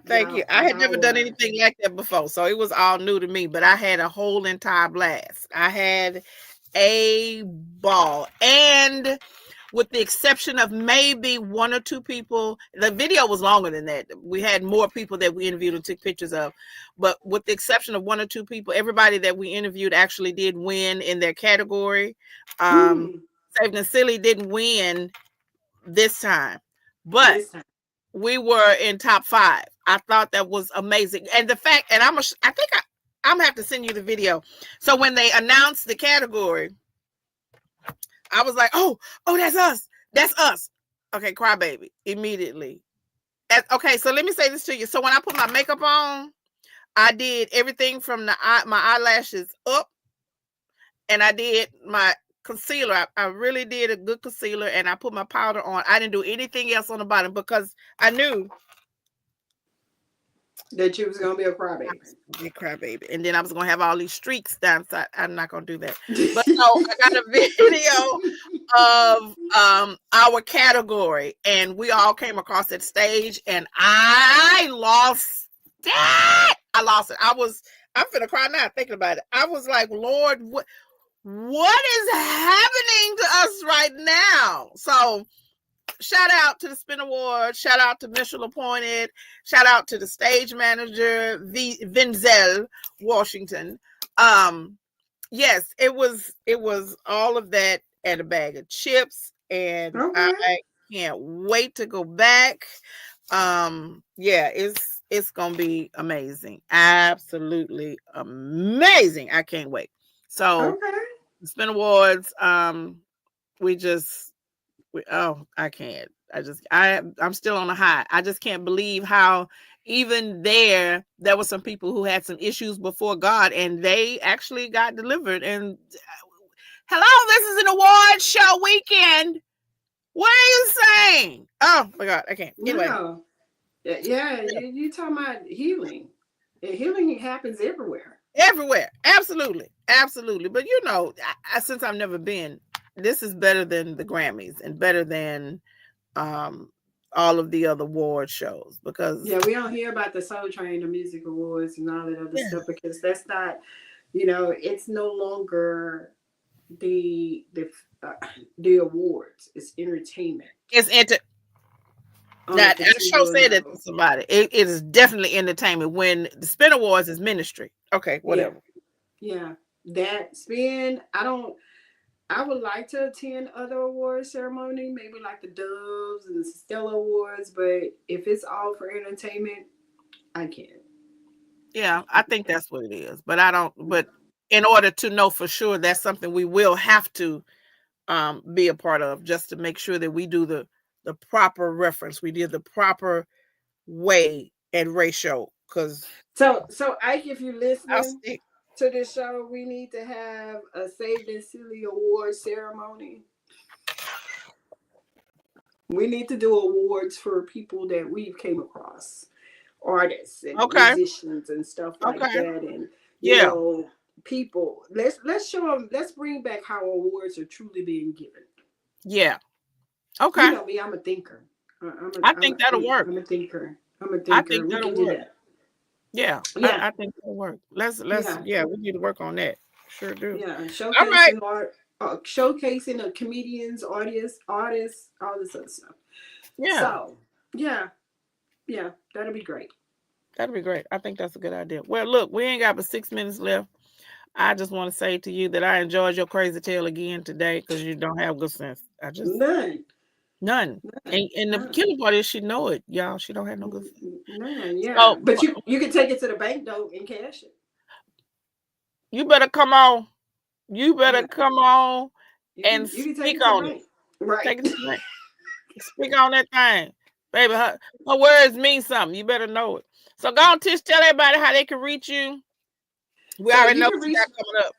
had never done anything like that before, so it was all new to me, but I had a whole entire blast. I had a ball, and with the exception of maybe one or two people, the video was longer than that. We had more people that we interviewed and took pictures of, but with the exception of one or two people, everybody that we interviewed actually did win in their category. Saved and Silly didn't win this time, but we were in top 5. I thought that was amazing. And the fact, and I'm gonna have to send you the video. So when they announced the category, I was like, oh, that's us. That's us. Okay, Crybaby, immediately. Okay, so let me say this to you. So when I put my makeup on, I did everything from my eyelashes up, and I did my concealer. I really did a good concealer, and I put my powder on. I didn't do anything else on the bottom because I knew that you was gonna be a crybaby. And then I was gonna have all these streaks down. So I'm not gonna do that. But so I got a video of our category, and we all came across that stage, and I lost it. I'm finna cry now thinking about it. I was like, Lord, what is happening to us right now? So shout out to the Spin Award. Shout out to Mitchell Appointed. Shout out to the stage manager, Vinzel Washington. Yes, it was all of that and a bag of chips, and I can't wait to go back. Yeah, it's gonna be amazing. Absolutely amazing. I can't wait. So the Spin Awards, I can't. I'm still on a high. I just can't believe how even there were some people who had some issues before God, and they actually got delivered. And hello, this is an award show weekend. What are you saying? Oh my God, I can't. Anyway. No. Yeah, you talking about healing. Healing happens everywhere. Everywhere. Absolutely. But you know, since I've never been, this is better than the Grammys and better than all of the other award shows, because we don't hear about the Soul Train, the music awards, and all that other stuff, because that's not, it's no longer the awards. It's entertainment. Now, I sure said that to somebody. It is definitely entertainment. When the Spin Awards is ministry. Okay, whatever. Yeah. That Spin, I would like to attend other award ceremony, maybe like the Doves and the Stella Awards, but if it's all for entertainment, I can't. Yeah, I think that's what it is. But in order to know for sure, that's something we will have to be a part of, just to make sure that we do the proper reference. We did the proper way and ratio. So Ike, if you're listening to this show, we need to have a Saved and Silly Award ceremony. We need to do awards for people that we've came across, artists and musicians and stuff like that, and you know, people. Let's show them. Let's bring back how awards are truly being given. Yeah. Okay. You know me. I'm a thinker. I think that'll work. I'm a thinker. I think we that'll can work. do that. Yeah. I think that'll work. Let's we need to work on that. Sure do. Yeah. Showcasing art, showcasing the comedians, artists, all this other stuff. Yeah. So yeah, that'll be great. That'd be great. I think that's a good idea. Well, look, we ain't got but 6 minutes left. I just want to say to you that I enjoyed your crazy tale again today because you don't have good sense. I just none. And the killer part is she know it, y'all. She don't have no good sense. None, yeah. So, but you can take it to the bank though and cash it. You better come on. You better come on and speak on it. Right. Take it to the bank. Speak on that thing. Baby, her words mean something. You better know it. So go on, Tish, tell everybody how they can reach you. We already know what you got coming up.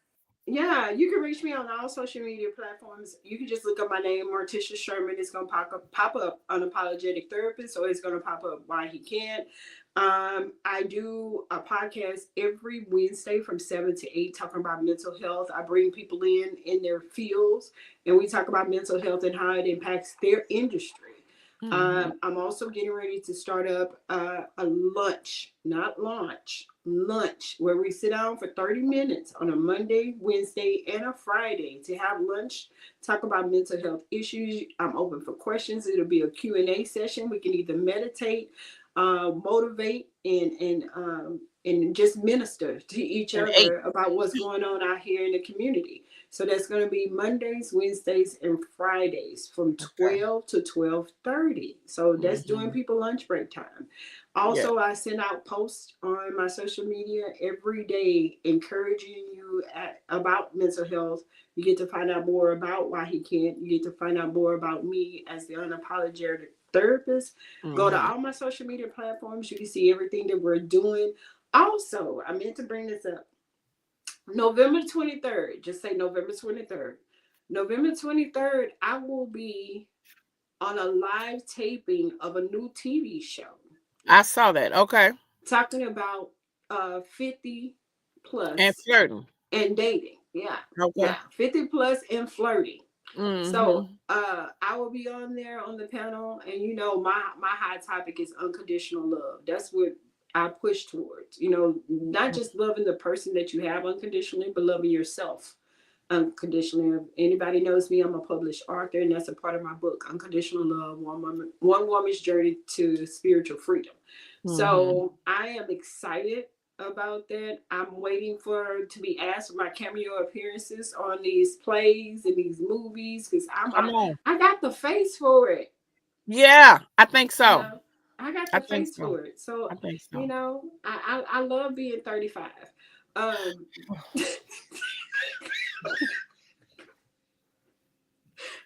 Yeah, you can reach me on all social media platforms. You can just look up my name, Morticia Sherman. It's gonna pop up Unapologetic Therapist, or it's gonna pop up Why He Can't. I do a podcast every Wednesday from 7 to 8 talking about mental health. I bring people in their fields, and we talk about mental health and how it impacts their industry. Mm-hmm. I'm also getting ready to start up a lunch, not launch, lunch, where we sit down for 30 minutes on a Monday, Wednesday, and a Friday to have lunch, talk about mental health issues. I'm open for questions. It'll be a Q&A session. We can either meditate, motivate, and just minister to each other about what's going on out here in the community. So that's going to be Mondays, Wednesdays, and Fridays from 12 to 12:30. So that's during people lunch break time. Also, I send out posts on my social media every day encouraging you about mental health. You get to find out more about Why He Can't. You get to find out more about me as the Unapologetic Therapist. Go to all my social media platforms. You can see everything that we're doing. Also, I meant to bring this up. November 23rd, just say November 23rd. November 23rd, I will be on a live taping of a new TV show. I saw that. Okay. Talking about 50 plus. And flirting. And dating. Yeah. Okay. Yeah. 50 plus and flirting. Mm-hmm. So I will be on there on the panel, and you know my high topic is unconditional love. That's what I push towards, you know, not just loving the person that you have unconditionally, but loving yourself unconditionally. If anybody knows me, I'm a published author, and that's a part of my book, Unconditional Love, One Woman's Journey to Spiritual Freedom. Mm-hmm. So I am excited about that. I'm waiting to be asked for my cameo appearances on these plays and these movies, because I got the face for it. Yeah, I think so. You know? I got the face for it. So, you know, I love being 35.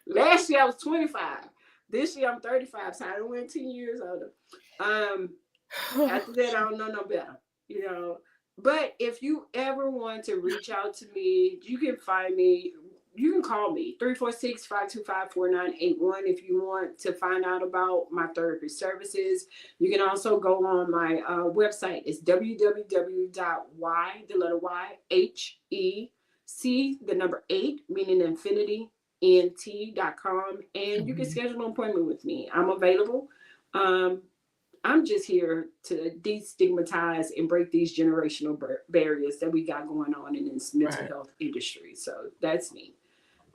Last year I was 25. This year I'm 35. So I went 10 years older. After that, I don't know no better, you know. But if you ever want to reach out to me, you can find me. You can call me 346-525-4981 if you want to find out about my therapy services. You can also go on my website. It's www.y8, meaning infinity, nt.com. And you can schedule an appointment with me. I'm available. I'm just here to destigmatize and break these generational barriers that we got going on in this mental health industry. So that's me.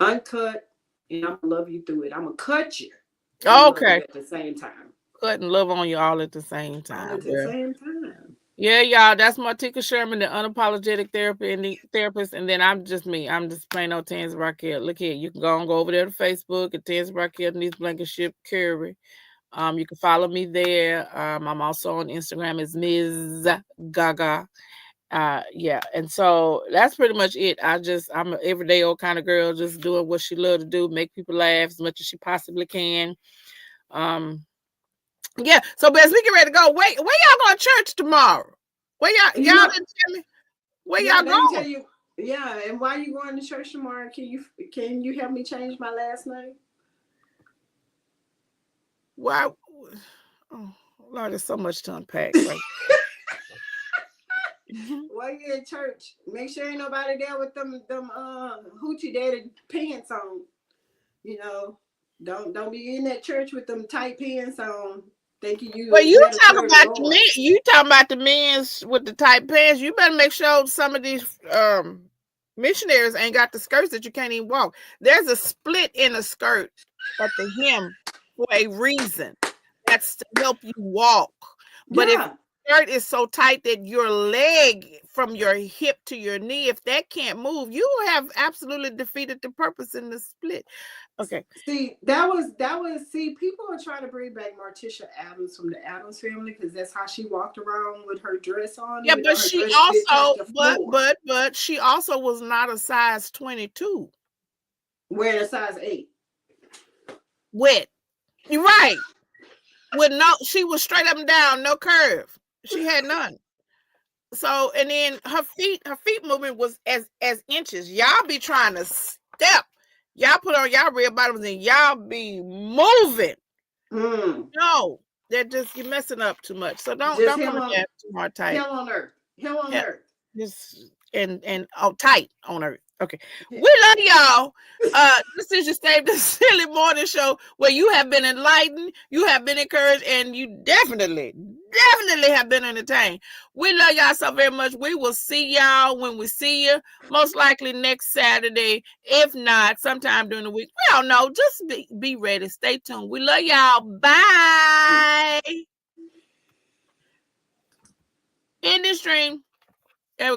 Uncut, and I'm gonna love you through it. I'm gonna cut you. Okay. At the same time. Cut and love on you all at the same time. All at the same time. Yeah, y'all. That's Morticia Sherman, the Unapologetic Therapist, and then I'm just me. I'm just plain old Tansy Raquel. Look here, you can go over there to Facebook at Tansy Raquel Denise Blankenship Curry. You can follow me there. I'm also on Instagram as Ms. Gaga. And so that's pretty much it. I'm an everyday old kind of girl, just doing what she loves to do, make people laugh as much as she possibly can. So as we get ready to go, where y'all going to church tomorrow? Where y'all didn't tell me where y'all going? Tell you, and why you going to church tomorrow? Can you help me change my last name? Why? Oh, Lord, there's so much to unpack. Right? While you're in church, make sure ain't nobody there with them hoochie daddy pants on. You know, don't be in that church with them tight pants on. Thinking you. Well, you talk about the men. You talking about the men's with the tight pants. You better make sure some of these missionaries ain't got the skirts that you can't even walk. There's a split in a skirt at the hem for a reason. That's to help you walk. But if skirt is so tight that your leg from your hip to your knee, if that can't move, you have absolutely defeated the purpose in the split. Okay. See, that was people are trying to bring back Morticia Adams from the Addams Family because that's how she walked around with her dress on. Yeah, but she also but she also was not a size 22. Wearing a size 8. Wet. You're right. With she was straight up and down, no curve. She had none. So, and then her feet movement was as inches. Y'all be trying to step. Y'all put on y'all red bottoms and y'all be moving. No, they're just, you're messing up too much. So don't come with that too hard tight. Hell on earth. Hell on earth. Just and tight on earth. Okay. We love y'all. This is your Stay the Silly Morning Show where you have been enlightened, you have been encouraged, and you definitely have been entertained. We love y'all so very much. We will see y'all when we see you, most likely next Saturday. If not, sometime during the week. We don't know. Just be ready. Stay tuned. We love y'all. Bye. End this stream. There we go.